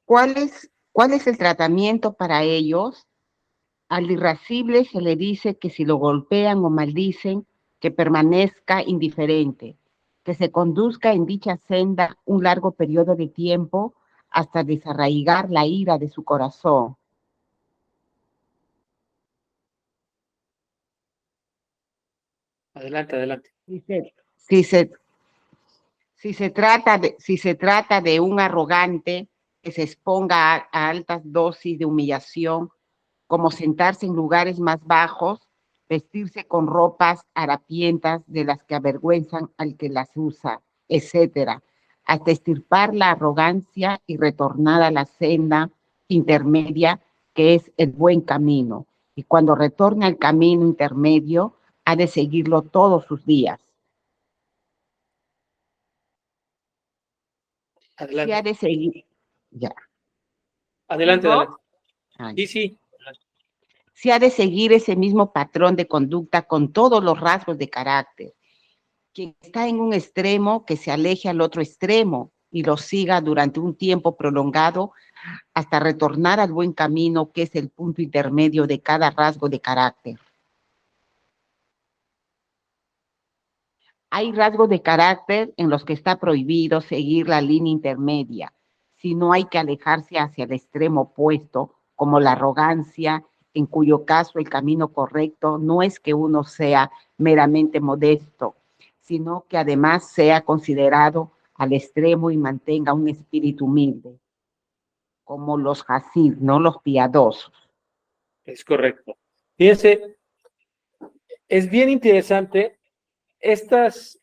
¿Cuál es el tratamiento para ellos? Al irascible se le dice que si lo golpean o maldicen, que permanezca indiferente, que se conduzca en dicha senda un largo periodo de tiempo hasta desarraigar la ira de su corazón. Adelante, adelante. Si se trata de un arrogante que se exponga a altas dosis de humillación, como sentarse en lugares más bajos, vestirse con ropas harapientas de las que avergüenzan al que las usa, etcétera, hasta extirpar la arrogancia y retornar a la senda intermedia que es el buen camino. Y cuando retorne al camino intermedio, ha de seguirlo todos sus días. Adelante. Sí ha de seguir, ya. Adelante, ¿Sigo? adelante. Ah, Sí, sí. Se ha de seguir ese mismo patrón de conducta con todos los rasgos de carácter. Quien está en un extremo, que se aleje al otro extremo y lo siga durante un tiempo prolongado hasta retornar al buen camino, que es el punto intermedio de cada rasgo de carácter. Hay rasgos de carácter en los que está prohibido seguir la línea intermedia, sino hay que alejarse hacia el extremo opuesto, como la arrogancia, en cuyo caso el camino correcto no es que uno sea meramente modesto, sino que además sea considerado al extremo y mantenga un espíritu humilde, como los hasid, no los piadosos. Es correcto. Fíjense, es bien interesante estas,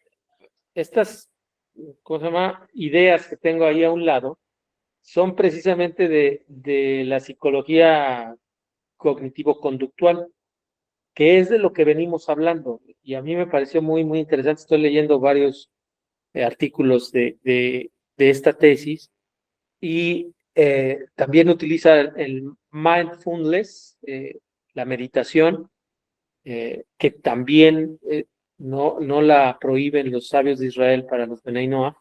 ¿cómo se llama? Ideas que tengo ahí a un lado, son precisamente de la psicología cognitivo-conductual, que es de lo que venimos hablando. Y a mí me pareció muy, muy interesante. Estoy leyendo varios artículos de esta tesis y también utiliza el mindfulness, la meditación, que también no la prohíben los sabios de Israel para los Benei Noach,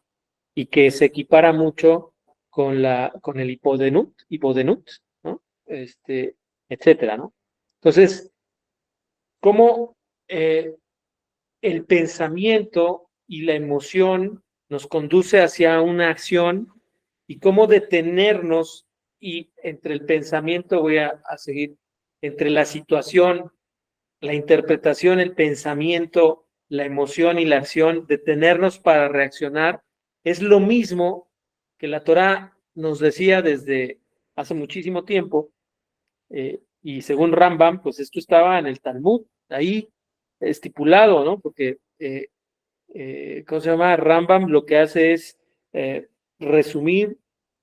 y que se equipara mucho con el hipodenut, ¿no? Etcétera, ¿no? Entonces, cómo el pensamiento y la emoción nos conduce hacia una acción, y cómo detenernos, y entre el pensamiento voy a seguir, entre la situación, la interpretación, el pensamiento, la emoción y la acción, detenernos para reaccionar, es lo mismo que la Torá nos decía desde hace muchísimo tiempo, y según Rambam, pues esto estaba en el Talmud, ahí estipulado, ¿no? Porque, ¿cómo se llama? Rambam lo que hace es resumir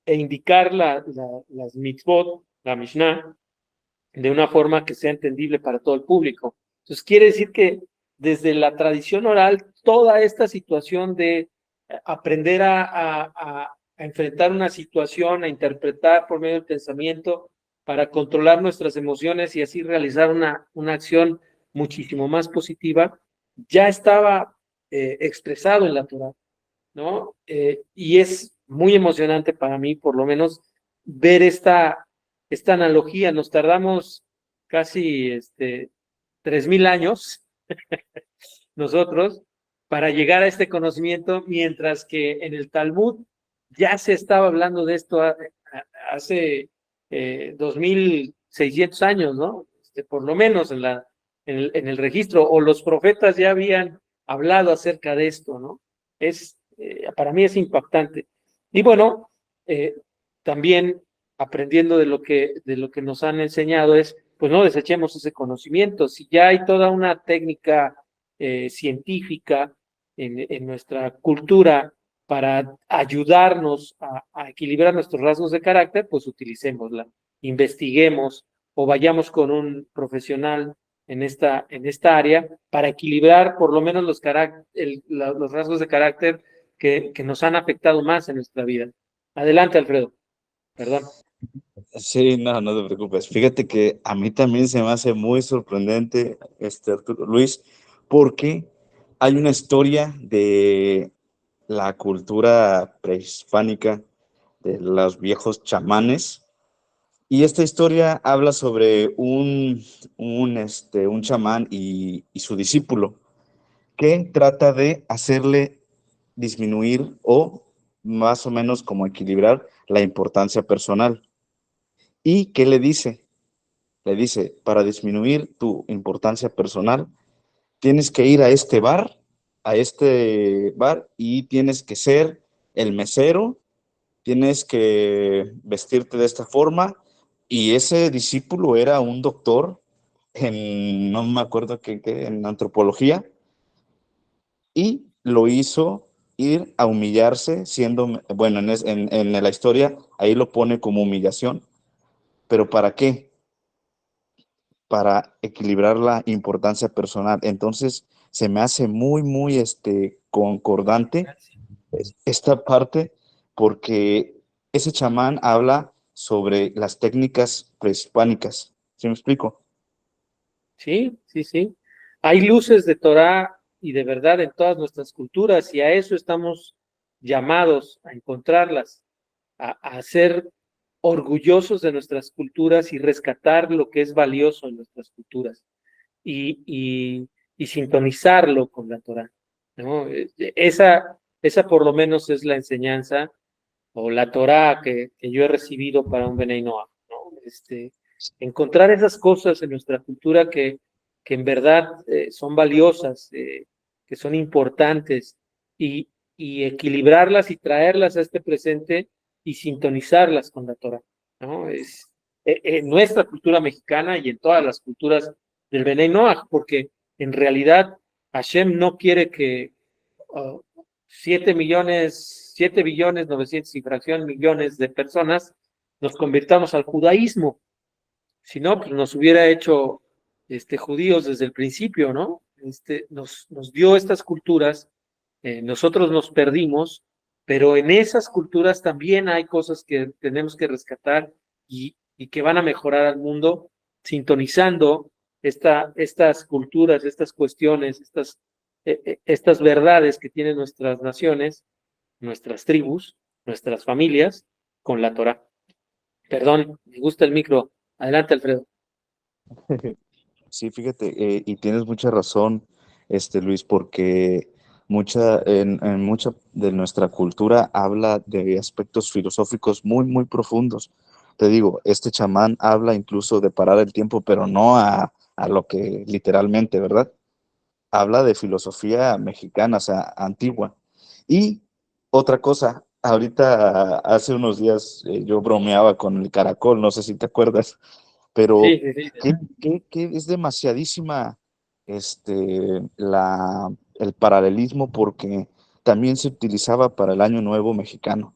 e indicar las mitzvot, la Mishnah, de una forma que sea entendible para todo el público. Entonces, quiere decir que desde la tradición oral, toda esta situación de aprender a enfrentar una situación, a interpretar por medio del pensamiento, para controlar nuestras emociones y así realizar una acción muchísimo más positiva, ya estaba expresado en la Torah, ¿no? Y es muy emocionante para mí, por lo menos, ver esta analogía. Nos tardamos casi 3000 años nosotros para llegar a este conocimiento, mientras que en el Talmud ya se estaba hablando de esto hace 2600 años, ¿no? Por lo menos en el registro, o los profetas ya habían hablado acerca de esto, ¿no? Para mí es impactante. Y bueno, también aprendiendo de lo que nos han enseñado es, pues no desechemos ese conocimiento. Si ya hay toda una técnica científica en nuestra cultura para ayudarnos a equilibrar nuestros rasgos de carácter, pues utilicémosla, investiguemos o vayamos con un profesional en esta área para equilibrar por lo menos los rasgos de carácter que nos han afectado más en nuestra vida. Adelante, Alfredo. Perdón. Sí, no te preocupes. Fíjate que a mí también se me hace muy sorprendente, Arturo, Luis, porque hay una historia de la cultura prehispánica, de los viejos chamanes, y esta historia habla sobre un chamán y su discípulo, que trata de hacerle disminuir o más o menos como equilibrar la importancia personal. ¿Y qué le dice? Le dice, para disminuir tu importancia personal, tienes que ir a este bar, y tienes que ser el mesero, tienes que vestirte de esta forma. Y ese discípulo era un doctor no me acuerdo en antropología, y lo hizo ir a humillarse siendo, bueno, en la historia ahí lo pone como humillación, pero ¿para qué? Para equilibrar la importancia personal. Entonces, se me hace muy, muy concordante esta parte, porque ese chamán habla sobre las técnicas prehispánicas. ¿Sí me explico? Sí, sí, sí. Hay luces de Torah y de verdad en todas nuestras culturas, y a eso estamos llamados, a encontrarlas, a ser orgullosos de nuestras culturas y rescatar lo que es valioso en nuestras culturas, y sintonizarlo con la Torah, ¿no? Esa por lo menos es la enseñanza o la Torah que yo he recibido para un Benei Noach, ¿no? Encontrar esas cosas en nuestra cultura que en verdad son valiosas, que son importantes, y equilibrarlas y traerlas a este presente y sintonizarlas con la Torah, ¿no? En nuestra cultura mexicana y en todas las culturas del Benei Noach, porque en realidad Hashem no quiere que 7 billones 900 y fracción millones de personas nos convirtamos al judaísmo. Si no, pues nos hubiera hecho judíos desde el principio, ¿no? Nos dio estas culturas, nosotros nos perdimos, pero en esas culturas también hay cosas que tenemos que rescatar, y que van a mejorar al mundo, sintonizando estas culturas, estas cuestiones, estas verdades que tienen nuestras naciones, nuestras tribus, nuestras familias, con la Torah. Perdón, me gusta el micro. Adelante, Alfredo. Sí, fíjate, y tienes mucha razón, Luis, porque en mucha de nuestra cultura habla de aspectos filosóficos muy, muy profundos. Te digo, este chamán habla incluso de parar el tiempo, pero no a lo que literalmente, ¿verdad? Habla de filosofía mexicana, o sea, antigua. Y otra cosa, ahorita hace unos días yo bromeaba con el caracol, no sé si te acuerdas, pero Sí, sí, sí. que es demasiadísima el paralelismo porque también se utilizaba para el Año Nuevo mexicano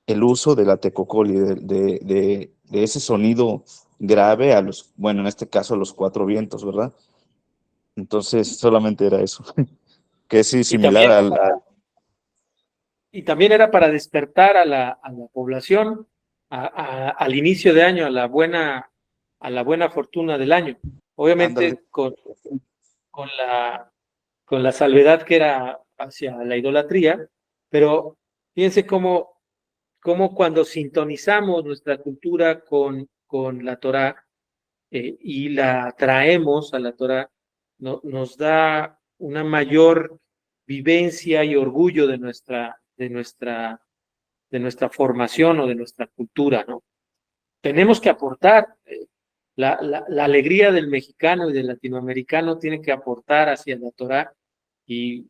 el uso de la tecocoli, de ese sonido grave a los, bueno, en este caso a los cuatro vientos, ¿verdad? Entonces solamente era eso, que sí, Y similar también, al. y también era para despertar a la población al inicio de año, a la buena fortuna del año. Ándale. Obviamente con con la salvedad que era hacia la idolatría, pero fíjense cómo cuando sintonizamos nuestra cultura con la Torá y la traemos a la Torá, nos da una mayor vivencia y orgullo de nuestra formación o de nuestra cultura, ¿no? Tenemos que aportar, la alegría del mexicano y del latinoamericano tiene que aportar hacia la Torá y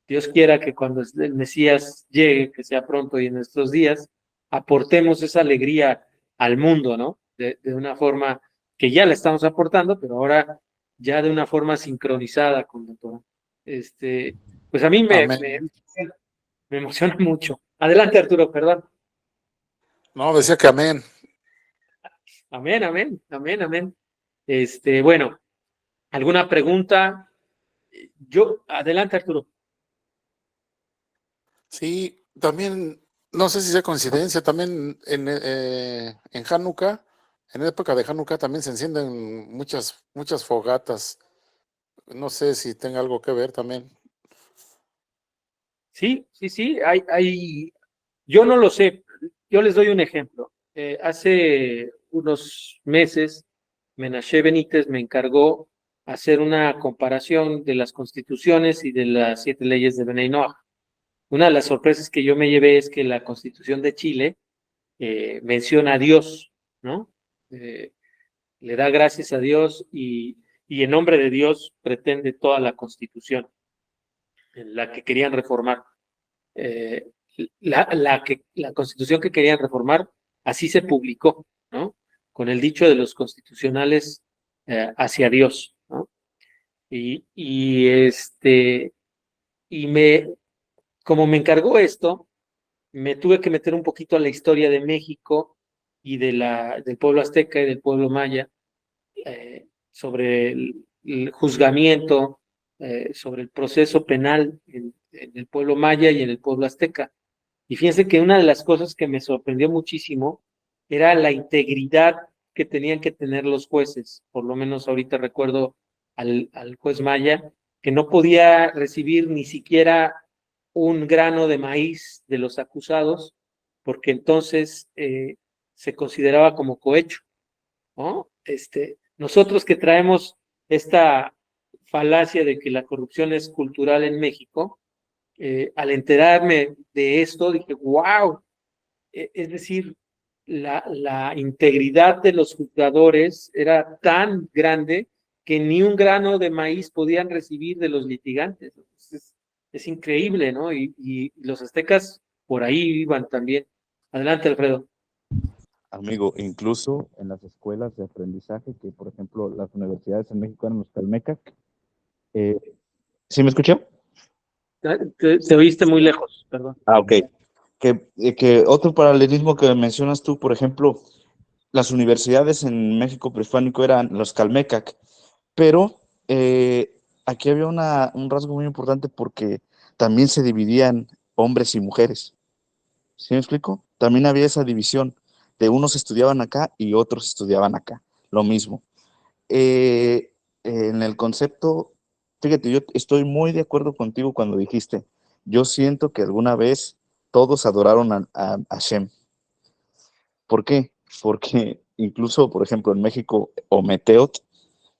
Dios quiera que cuando el Mesías llegue, que sea pronto y en nuestros días, aportemos esa alegría al mundo, ¿no? De una forma que ya la estamos aportando, pero ahora ya de una forma sincronizada con la Torá. Pues a mí Amén. me emociona mucho. Adelante, Arturo, perdón. No, decía que amén. Amén, amén, amén, amén. Bueno, ¿alguna pregunta? Adelante, Arturo. Sí, también, no sé si sea coincidencia, también en Hanukkah, en época de Hanukkah también se encienden muchas fogatas. No sé si tenga algo que ver también. Sí, sí, sí, yo no lo sé, yo les doy un ejemplo. Hace unos meses, Menashe Benítez me encargó hacer una comparación de las constituciones y de las 7 leyes de Benay Noah. Una de las sorpresas que yo me llevé es que la Constitución de Chile menciona a Dios, ¿no? Eh, Le da gracias a Dios y en nombre de Dios pretende toda la Constitución, en la que querían reformar. Eh, la Constitución que querían reformar, así se publicó, ¿no? Con el dicho de los constitucionales hacia Dios, ¿no? Y, y este, y como me encargó esto, me tuve que meter un poquito a la historia de México y del pueblo azteca y del pueblo maya, sobre el juzgamiento, sobre el proceso penal en el pueblo maya y en el pueblo azteca. Y fíjense que una de las cosas que me sorprendió muchísimo era la integridad que tenían que tener los jueces. Por lo menos ahorita recuerdo al juez Maya, que no podía recibir ni siquiera un grano de maíz de los acusados, porque entonces se consideraba como cohecho, ¿no? Nosotros que traemos esta falacia de que la corrupción es cultural en México, al enterarme de esto, dije, wow, es decir, la integridad de los juzgadores era tan grande que ni un grano de maíz podían recibir de los litigantes. Es increíble, ¿no? Y los aztecas por ahí iban también. Adelante, Alfredo. Amigo, incluso en las escuelas de aprendizaje, que por ejemplo las universidades en México eran los Calmecac. ¿Sí me escuchó? Te oíste muy lejos, perdón. Ok. Que otro paralelismo que mencionas tú, por ejemplo, las universidades en México prehispánico eran los Calmecac, pero aquí había un rasgo muy importante porque también se dividían hombres y mujeres. ¿Sí me explico? También había esa división de unos estudiaban acá y otros estudiaban acá, lo mismo. en el concepto, fíjate, yo estoy muy de acuerdo contigo cuando dijiste, yo siento que alguna vez todos adoraron a Hashem. ¿Por qué? Porque incluso, por ejemplo, en México, Ometeot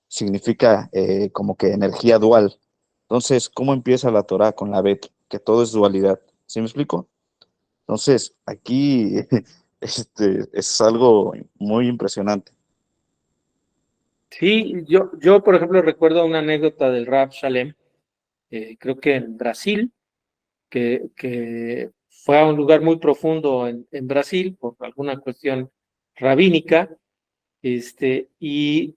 significa como que energía dual. Entonces, ¿cómo empieza la Torah con la Bet? Que todo es dualidad. ¿Sí me explico? Entonces, aquí es algo muy impresionante. Sí, yo, por ejemplo, recuerdo una anécdota del Rab Shalem, creo que en Brasil, que fue a un lugar muy profundo en Brasil por alguna cuestión rabínica, y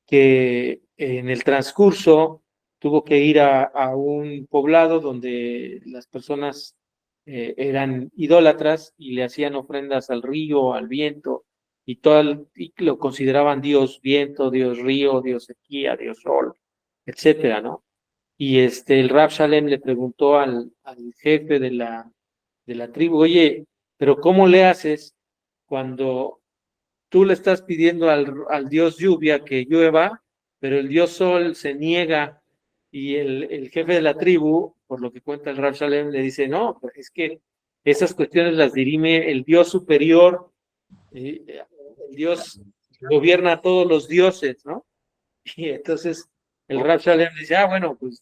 que en el transcurso tuvo que ir a un poblado donde las personas eran idólatras y le hacían ofrendas al río, al viento, y lo consideraban Dios viento, Dios río, Dios sequía, Dios sol, etcétera, ¿no? Y el Rab Shalem le preguntó al jefe de la tribu, oye, pero ¿cómo le haces cuando tú le estás pidiendo al Dios lluvia que llueva, pero el Dios sol se niega? Y el jefe de la tribu, por lo que cuenta el Rab Shalem, le dice, no, pues es que esas cuestiones las dirime el Dios superior, el Dios gobierna a todos los dioses, ¿no? Y entonces el Rab Shalem dice, bueno, pues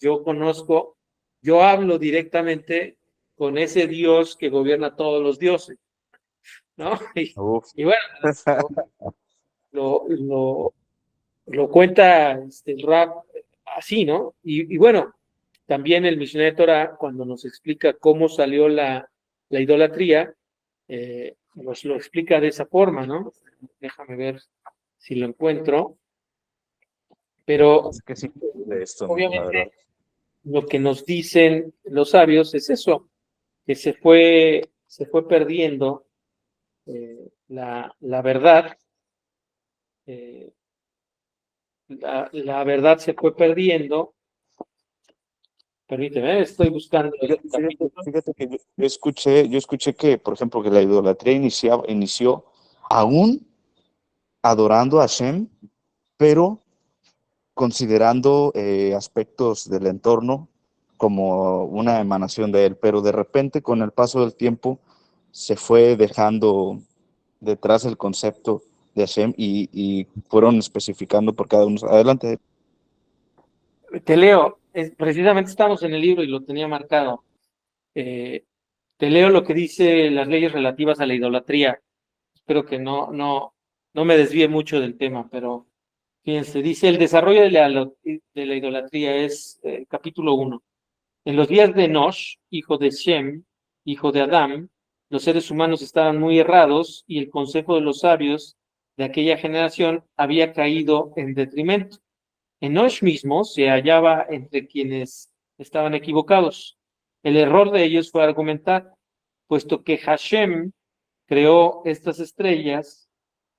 yo hablo directamente con ese Dios que gobierna a todos los dioses, ¿no? Uf. Y bueno, lo, lo, lo cuenta el Rab así, ¿no? Y bueno, también el Mishneh Torah, cuando nos explica cómo salió la idolatría, nos lo explica de esa forma, ¿no? Déjame ver si lo encuentro. Pero Es que sí, de esto, la verdad. obviamente lo que nos dicen los sabios es eso, que se fue perdiendo la verdad, la verdad se fue perdiendo. Permíteme, estoy buscando el capítulo. Fíjate que yo escuché que, por ejemplo, que la idolatría inició aún adorando a Hashem, pero considerando aspectos del entorno como una emanación de él, pero de repente con el paso del tiempo se fue dejando detrás el concepto de Hashem y fueron especificando por cada uno. Adelante. Te leo, precisamente estamos en el libro y lo tenía marcado. Te leo lo que dice las leyes relativas a la idolatría. Espero que no me desvíe mucho del tema, pero fíjense, dice el desarrollo de la idolatría es capítulo 1. En los días de Enosh, hijo de Shem, hijo de Adán, los seres humanos estaban muy errados y el consejo de los sabios de aquella generación había caído en detrimento. Enosh mismo se hallaba entre quienes estaban equivocados. El error de ellos fue argumentar, puesto que Hashem creó estas estrellas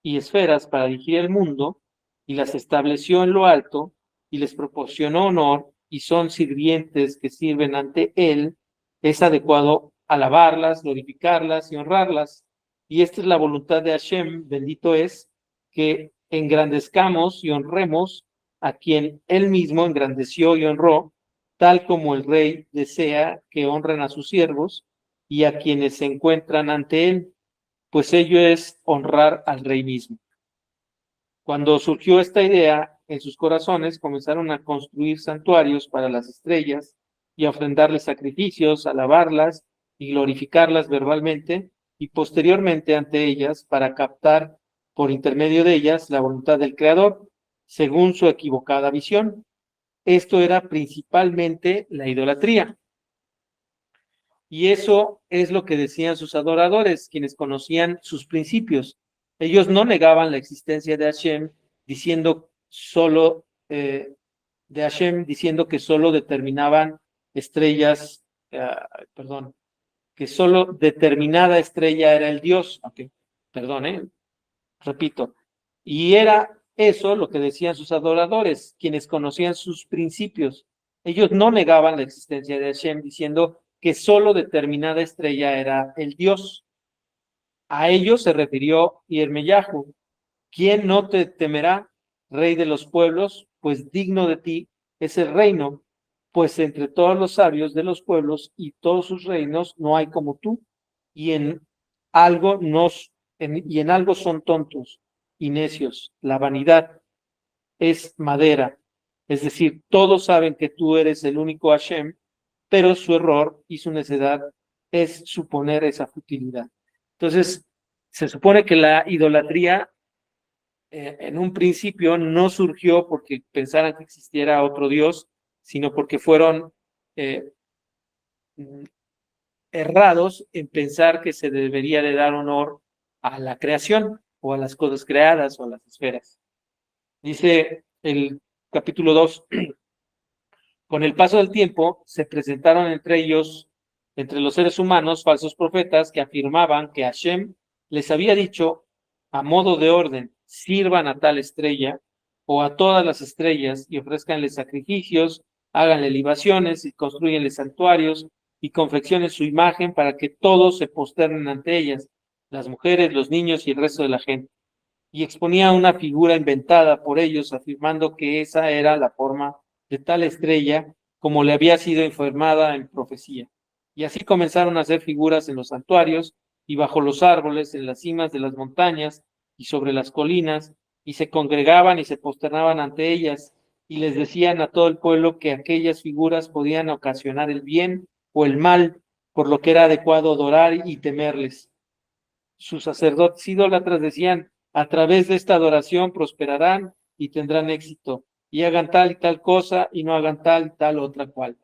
y esferas para dirigir el mundo y las estableció en lo alto y les proporcionó honor y son sirvientes que sirven ante él, es adecuado alabarlas, glorificarlas y honrarlas. Y esta es la voluntad de Hashem, bendito es, que engrandezcamos y honremos a quien él mismo engrandeció y honró, tal como el rey desea que honren a sus siervos y a quienes se encuentran ante él, pues ello es honrar al rey mismo. Cuando surgió esta idea en sus corazones, comenzaron a construir santuarios para las estrellas y a ofrendarles sacrificios, alabarlas y glorificarlas verbalmente y posteriormente ante ellas para captar por intermedio de ellas la voluntad del Creador, según su equivocada visión. Esto era principalmente la idolatría. Y eso es lo que decían sus adoradores, quienes conocían sus principios. Ellos no negaban la existencia de Hashem, diciendo de Hashem, diciendo que solo determinaban estrellas, que solo determinada estrella era el Dios. Okay. Perdón, repito. Y era eso lo que decían sus adoradores, quienes conocían sus principios. Ellos no negaban la existencia de Hashem, diciendo que solo determinada estrella era el Dios. A ellos se refirió Yirmeyahu. ¿Quién no te temerá? Rey de los pueblos, pues digno de ti es el reino, pues entre todos los sabios de los pueblos y todos sus reinos no hay como tú, y en algo son tontos y necios. La vanidad es madera, es decir, todos saben que tú eres el único Hashem, pero su error y su necedad es suponer esa futilidad. Entonces, se supone que la idolatría en un principio no surgió porque pensaran que existiera otro Dios, sino porque fueron eh, errados en pensar que se debería de dar honor a la creación o a las cosas creadas o a las esferas. Dice el capítulo 2, con el paso del tiempo se presentaron entre ellos, entre los seres humanos, falsos profetas que afirmaban que Hashem les había dicho a modo de orden, sirvan a tal estrella o a todas las estrellas y ofrezcanle sacrificios, háganle libaciones y construyanle santuarios y confeccionen su imagen para que todos se posternen ante ellas, las mujeres, los niños y el resto de la gente. Y exponía una figura inventada por ellos, afirmando que esa era la forma de tal estrella como le había sido informada en profecía. Y así comenzaron a hacer figuras en los santuarios y bajo los árboles, en las cimas de las montañas y sobre las colinas, y se congregaban y se posternaban ante ellas, y les decían a todo el pueblo que aquellas figuras podían ocasionar el bien o el mal, por lo que era adecuado adorar y temerles. Sus sacerdotes idólatras decían, a través de esta adoración prosperarán y tendrán éxito, y hagan tal y tal cosa y no hagan tal y tal otra cual.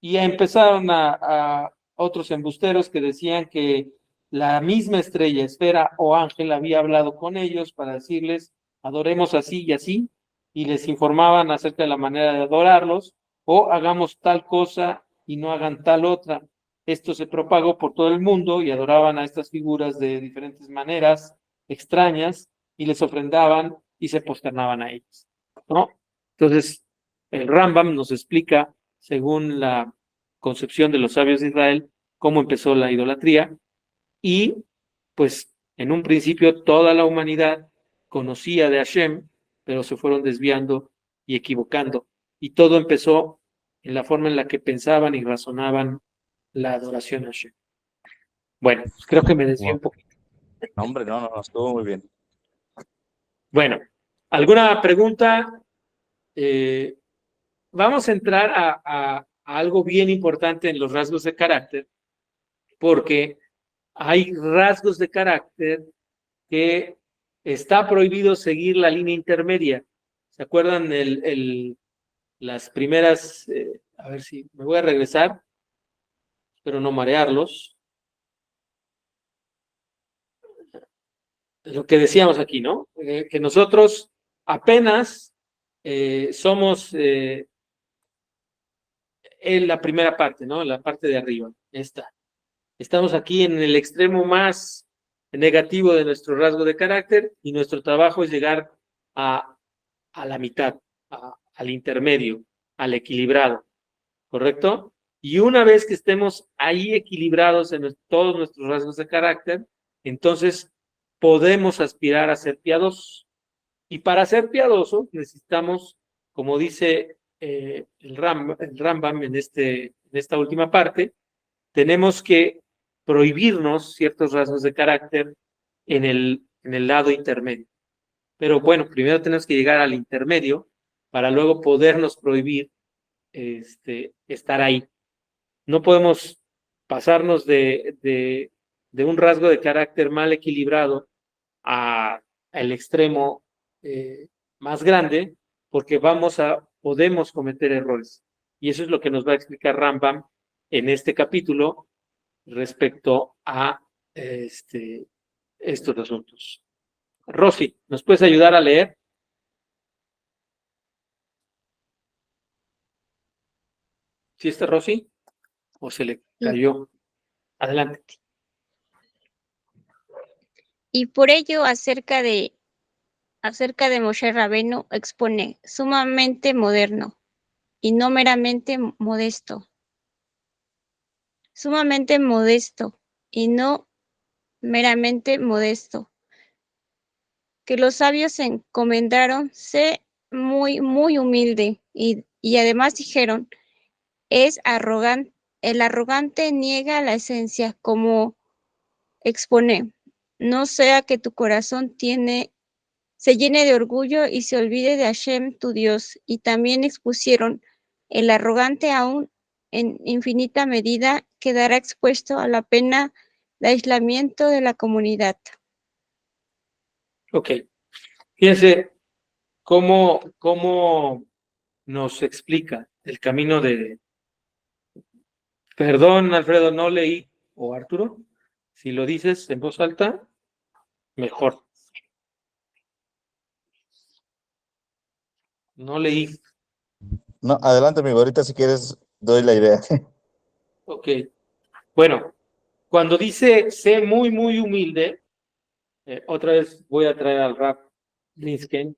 Y empezaron a otros embusteros que decían que la misma estrella, esfera o ángel había hablado con ellos para decirles, adoremos así y así, y les informaban acerca de la manera de adorarlos, o hagamos tal cosa y no hagan tal otra. Esto se propagó por todo el mundo y adoraban a estas figuras de diferentes maneras extrañas y les ofrendaban y se posternaban a ellos, ¿no? Entonces, el Rambam nos explica, según la concepción de los sabios de Israel, cómo empezó la idolatría y, pues, en un principio toda la humanidad conocía de Hashem, pero se fueron desviando y equivocando. Y todo empezó en la forma en la que pensaban y razonaban la adoración a Hashem. Bueno, pues creo que me desvié un poquito. No, hombre, no, estuvo muy bien. Bueno, ¿alguna pregunta? Vamos a entrar a algo bien importante en los rasgos de carácter, porque hay rasgos de carácter que está prohibido seguir la línea intermedia. ¿Se acuerdan las primeras? A ver si me voy a regresar, espero no marearlos. Lo que decíamos aquí, ¿no? Que nosotros apenas somos en la primera parte, ¿no? La parte de arriba, esta. Estamos aquí en el extremo más negativo de nuestro rasgo de carácter y nuestro trabajo es llegar a la mitad, al intermedio, al equilibrado, ¿correcto? Y una vez que estemos ahí equilibrados en todos nuestros rasgos de carácter, entonces podemos aspirar a ser piadosos. Y para ser piadosos necesitamos, como dice el Rambam en esta última parte, tenemos que prohibirnos ciertos rasgos de carácter en el lado intermedio. Pero bueno, primero tenemos que llegar al intermedio para luego podernos prohibir estar ahí. No podemos pasarnos de un rasgo de carácter mal equilibrado al extremo más grande, porque podemos cometer errores. Y eso es lo que nos va a explicar Rambam en este capítulo respecto a estos asuntos. Rosy, ¿nos puedes ayudar a leer? ¿Sí está Rosy? ¿O se le cayó? Adelante. Y por ello acerca de Moshe Rabenu expone sumamente moderno y no meramente modesto. Sumamente modesto y no meramente modesto, que los sabios se encomendaron, sé muy, muy humilde, y además dijeron, es arrogante, el arrogante niega la esencia, como expone, no sea que tu corazón se llene de orgullo y se olvide de Hashem, tu Dios. Y también expusieron, el arrogante aún en infinita medida quedará expuesto a la pena de aislamiento de la comunidad. Ok. Fíjense cómo nos explica el camino de... Perdón, Alfredo, no leí, o Arturo, si lo dices en voz alta, mejor. No leí. No, adelante, amigo. Ahorita si quieres doy la idea. Ok. Bueno, cuando dice sé muy, muy humilde, otra vez voy a traer al rap Linsken,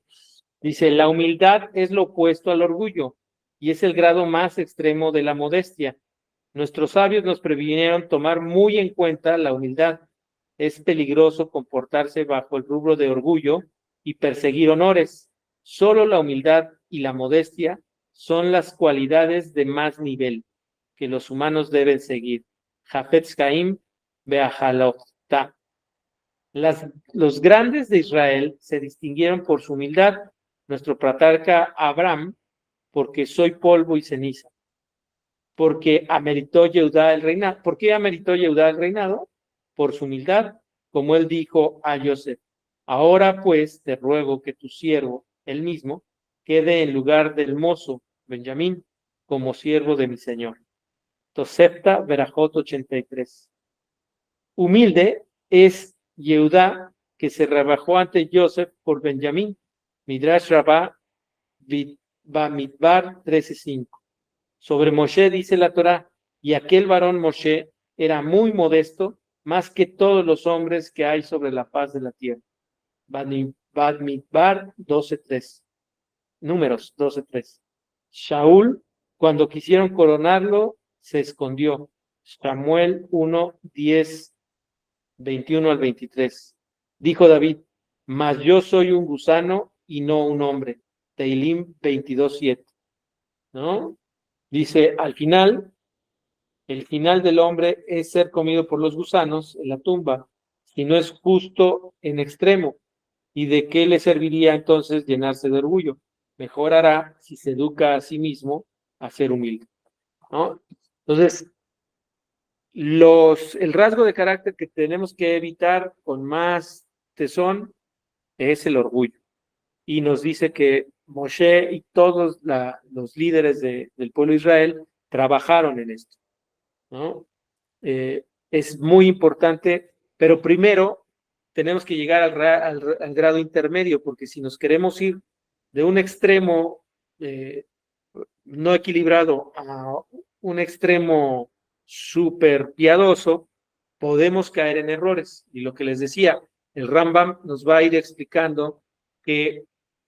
dice, la humildad es lo opuesto al orgullo y es el grado más extremo de la modestia. Nuestros sabios nos previnieron tomar muy en cuenta la humildad. Es peligroso comportarse bajo el rubro de orgullo y perseguir honores. Solo la humildad y la modestia son las cualidades de más nivel que los humanos deben seguir. Jafetz Haim Beajalotá. Los grandes de Israel se distinguieron por su humildad. Nuestro patriarca Abraham, porque soy polvo y ceniza. Porque ameritó Yehudá el reinado. ¿Por qué ameritó Yehudá el reinado? Por su humildad, como él dijo a Joseph. Ahora pues te ruego que tu siervo, él mismo, quede en lugar del mozo Benjamín como siervo de mi señor. Tosefta Berajot 83. Humilde es Yehudá, que se rebajó ante Joseph por Benjamín. Midrash Rabbah Bamidbar 13:5. Sobre Moshe dice la Torá, y aquel varón Moshe era muy modesto, más que todos los hombres que hay sobre la faz de la tierra. Bamidbar 12:3. Números 12:3. Shaul, cuando quisieron coronarlo, se escondió. Samuel 1:10, 21 al 23. Dijo David, mas yo soy un gusano y no un hombre. Teilim 22:7. ¿No? Dice, al final, el final del hombre es ser comido por los gusanos en la tumba, si no es justo en extremo. ¿Y de qué le serviría entonces llenarse de orgullo? Mejor hará si se educa a sí mismo a ser humilde, ¿no? Entonces, el rasgo de carácter que tenemos que evitar con más tesón es el orgullo. Y nos dice que Moshe y todos los líderes del pueblo de Israel trabajaron en esto, ¿no? Es muy importante, pero primero tenemos que llegar al grado intermedio, porque si nos queremos ir de un extremo no equilibrado a un extremo súper piadoso, podemos caer en errores. Y lo que les decía, el Rambam nos va a ir explicando que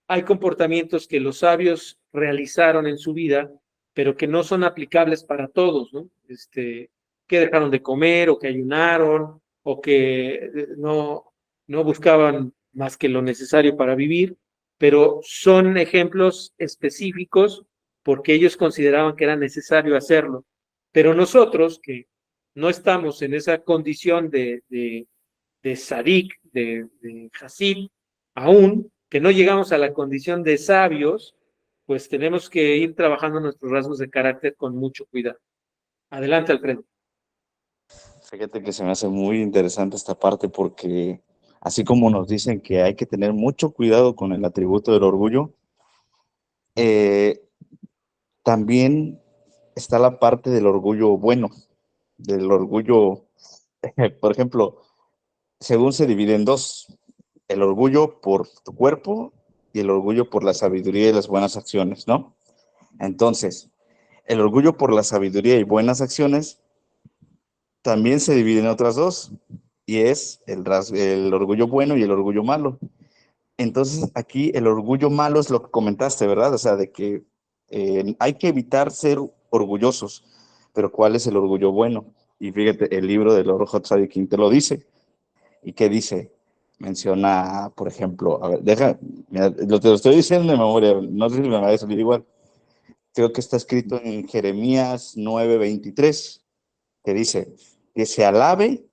hay comportamientos que los sabios realizaron en su vida, pero que no son aplicables para todos, ¿no? Que dejaron de comer o que ayunaron o que no buscaban más que lo necesario para vivir, pero son ejemplos específicos porque ellos consideraban que era necesario hacerlo. Pero nosotros, que no estamos en esa condición de Sadik, de Hasid, aún, que no llegamos a la condición de sabios, pues tenemos que ir trabajando nuestros rasgos de carácter con mucho cuidado. Adelante, Alfredo. Fíjate que se me hace muy interesante esta parte porque así como nos dicen que hay que tener mucho cuidado con el atributo del orgullo, también está la parte del orgullo bueno, del orgullo, por ejemplo, según se divide en dos, el orgullo por tu cuerpo y el orgullo por la sabiduría y las buenas acciones, ¿no? Entonces, el orgullo por la sabiduría y buenas acciones también se divide en otras dos, y es el orgullo bueno y el orgullo malo. Entonces, aquí el orgullo malo es lo que comentaste, ¿verdad? O sea, de que hay que evitar ser orgullosos, pero ¿cuál es el orgullo bueno? Y fíjate, el libro del Orjot Tzadikim te lo dice. ¿Y qué dice? menciona, por ejemplo, a ver, mira, te lo estoy diciendo de memoria, no sé si me va a salir igual. Creo que está escrito en Jeremías 9:23, que dice, que se alabe,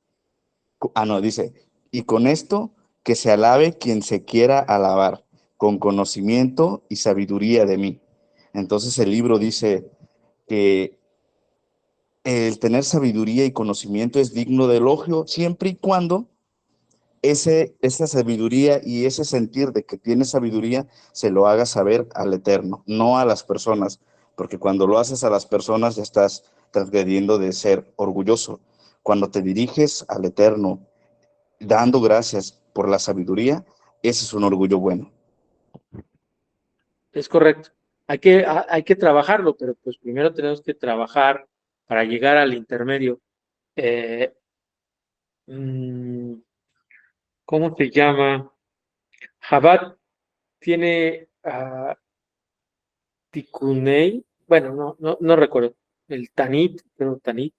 dice, y con esto, que se alabe quien se quiera alabar, con conocimiento y sabiduría de mí. Entonces el libro dice que el tener sabiduría y conocimiento es digno de elogio siempre y cuando esa sabiduría y ese sentir de que tienes sabiduría se lo hagas saber al Eterno, no a las personas, porque cuando lo haces a las personas ya estás transgrediendo de ser orgulloso. Cuando te diriges al Eterno dando gracias por la sabiduría, ese es un orgullo bueno. Es correcto. Hay que trabajarlo, pero pues primero tenemos que trabajar para llegar al intermedio. Eh, mm, ¿Cómo se llama? Jabat tiene Tikunei, bueno, no recuerdo, el Tanit, creo Tanit,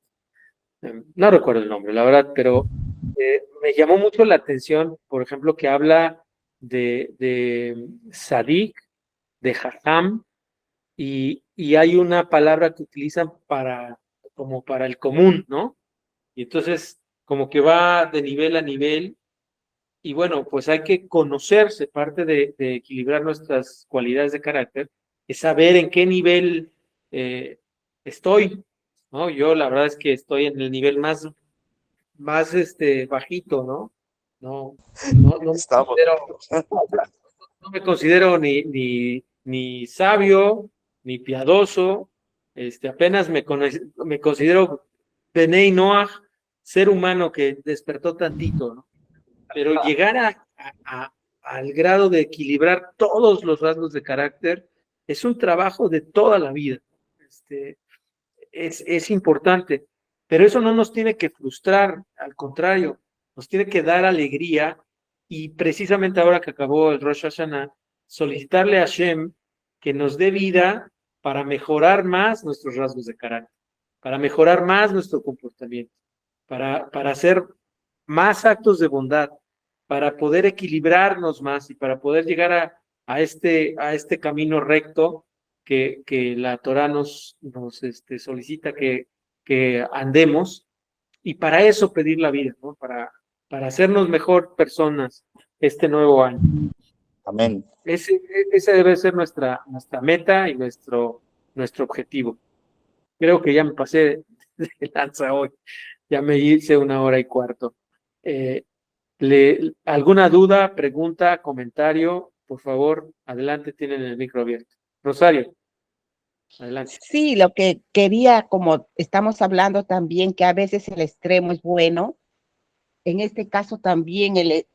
no recuerdo el nombre, la verdad, pero me llamó mucho la atención, por ejemplo, que habla de Sadik, de Jajam, y hay una palabra que utilizan como para el común, ¿no? Y entonces, como que va de nivel a nivel, y bueno, pues hay que conocerse, parte de equilibrar nuestras cualidades de carácter, es saber en qué nivel estoy, ¿no? Yo la verdad es que estoy en el nivel más bajito, ¿no? No me Estamos. considero, no me considero ni sabio, ni piadoso, apenas me considero Benei Noah, ser humano que despertó tantito, ¿no? Pero llegar al grado de equilibrar todos los rasgos de carácter es un trabajo de toda la vida. Es importante, pero eso no nos tiene que frustrar, al contrario, nos tiene que dar alegría y precisamente ahora que acabó el Rosh Hashanah, solicitarle a Hashem que nos dé vida para mejorar más nuestros rasgos de carácter, para mejorar más nuestro comportamiento, para hacer más actos de bondad, para poder equilibrarnos más y para poder llegar a este camino recto que la Torah nos solicita que andemos, y para eso pedir la vida, ¿no? Para hacernos mejor personas este nuevo año. Amén. Ese debe ser nuestra meta y nuestro objetivo. Creo que ya me pasé de lanza hoy, ya me hice 1 hora y cuarto. Eh, ¿Alguna duda, pregunta, comentario? Por favor, adelante, tienen el micro abierto. Rosario, adelante. Sí, lo que quería, como estamos hablando también, que a veces el extremo es bueno, en este caso también el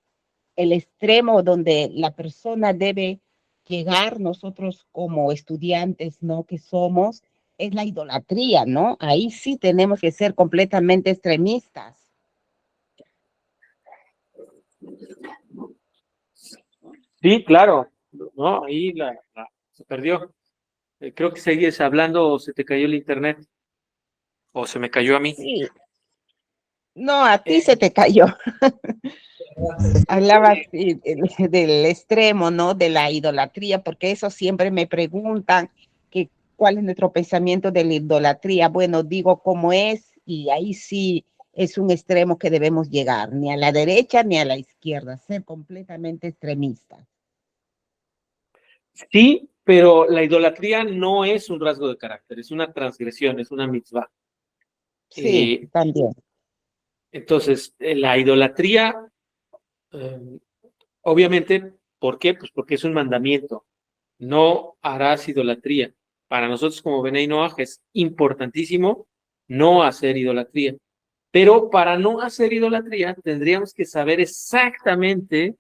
extremo donde la persona debe llegar, nosotros como estudiantes, ¿no? Que somos, es la idolatría, ¿no? Ahí sí tenemos que ser completamente extremistas. Sí, claro, no, ahí se perdió. Creo que sigues hablando o se te cayó el internet o se me cayó a mí. Sí, no, a ti Eh, se te cayó. Hablabas del extremo, ¿no? De la idolatría, porque eso siempre me preguntan que cuál es nuestro pensamiento de la idolatría. Bueno, digo cómo es, y ahí sí es un extremo que debemos llegar, ni a la derecha ni a la izquierda, ser completamente extremistas. Sí, pero la idolatría no es un rasgo de carácter, es una transgresión, es una mitzvah. Sí, también. Entonces, la idolatría, obviamente, ¿por qué? Pues porque es un mandamiento. No harás idolatría. Para nosotros como Benei Noach es importantísimo no hacer idolatría. Pero para no hacer idolatría tendríamos que saber exactamente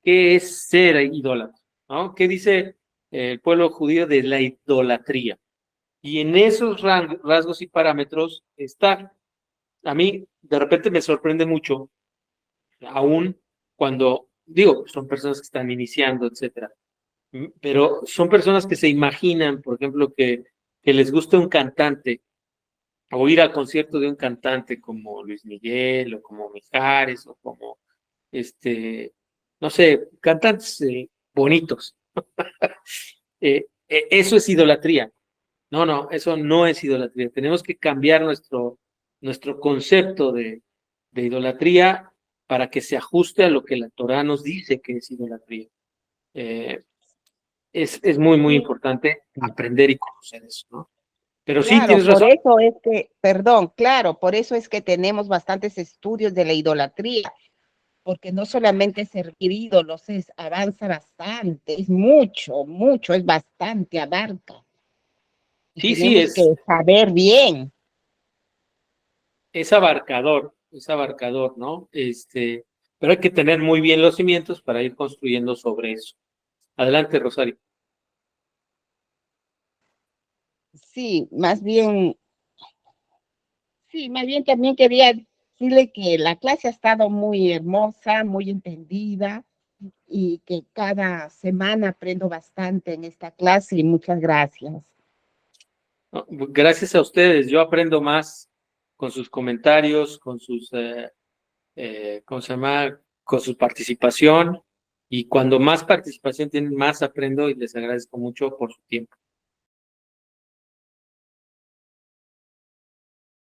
qué es ser idólatra, ¿no? ¿Qué dice el pueblo judío de la idolatría? Y en esos rasgos y parámetros está. A mí de repente me sorprende mucho, aún cuando digo, son personas que están iniciando, etcétera, pero son personas que se imaginan, por ejemplo, que les gusta un cantante o ir al concierto de un cantante como Luis Miguel o como Mijares o como no sé, cantantes bonitos. Eso es idolatría. No, eso no es idolatría. Tenemos que cambiar nuestro concepto de idolatría para que se ajuste a lo que la Torá nos dice que es idolatría. Es muy Sí, importante aprender y conocer eso, ¿no? Pero sí, claro, tienes por razón. eso es que, perdón, claro, por eso es que tenemos bastantes estudios de la idolatría, porque no solamente servir ídolos, avanza bastante, es mucho, mucho, es bastante, abarca. Y Sí, tenemos que saber bien. es abarcador, ¿no? Pero hay que tener muy bien los cimientos para ir construyendo sobre eso. Adelante, Rosario. Sí, más bien también quería decirle que la clase ha estado muy hermosa, muy entendida y que cada semana aprendo bastante en esta clase y muchas gracias. No, gracias a ustedes, yo aprendo más con sus comentarios, con sus, ¿cómo se llama? Con su participación. Y cuando más participación tienen, más aprendo y les agradezco mucho por su tiempo.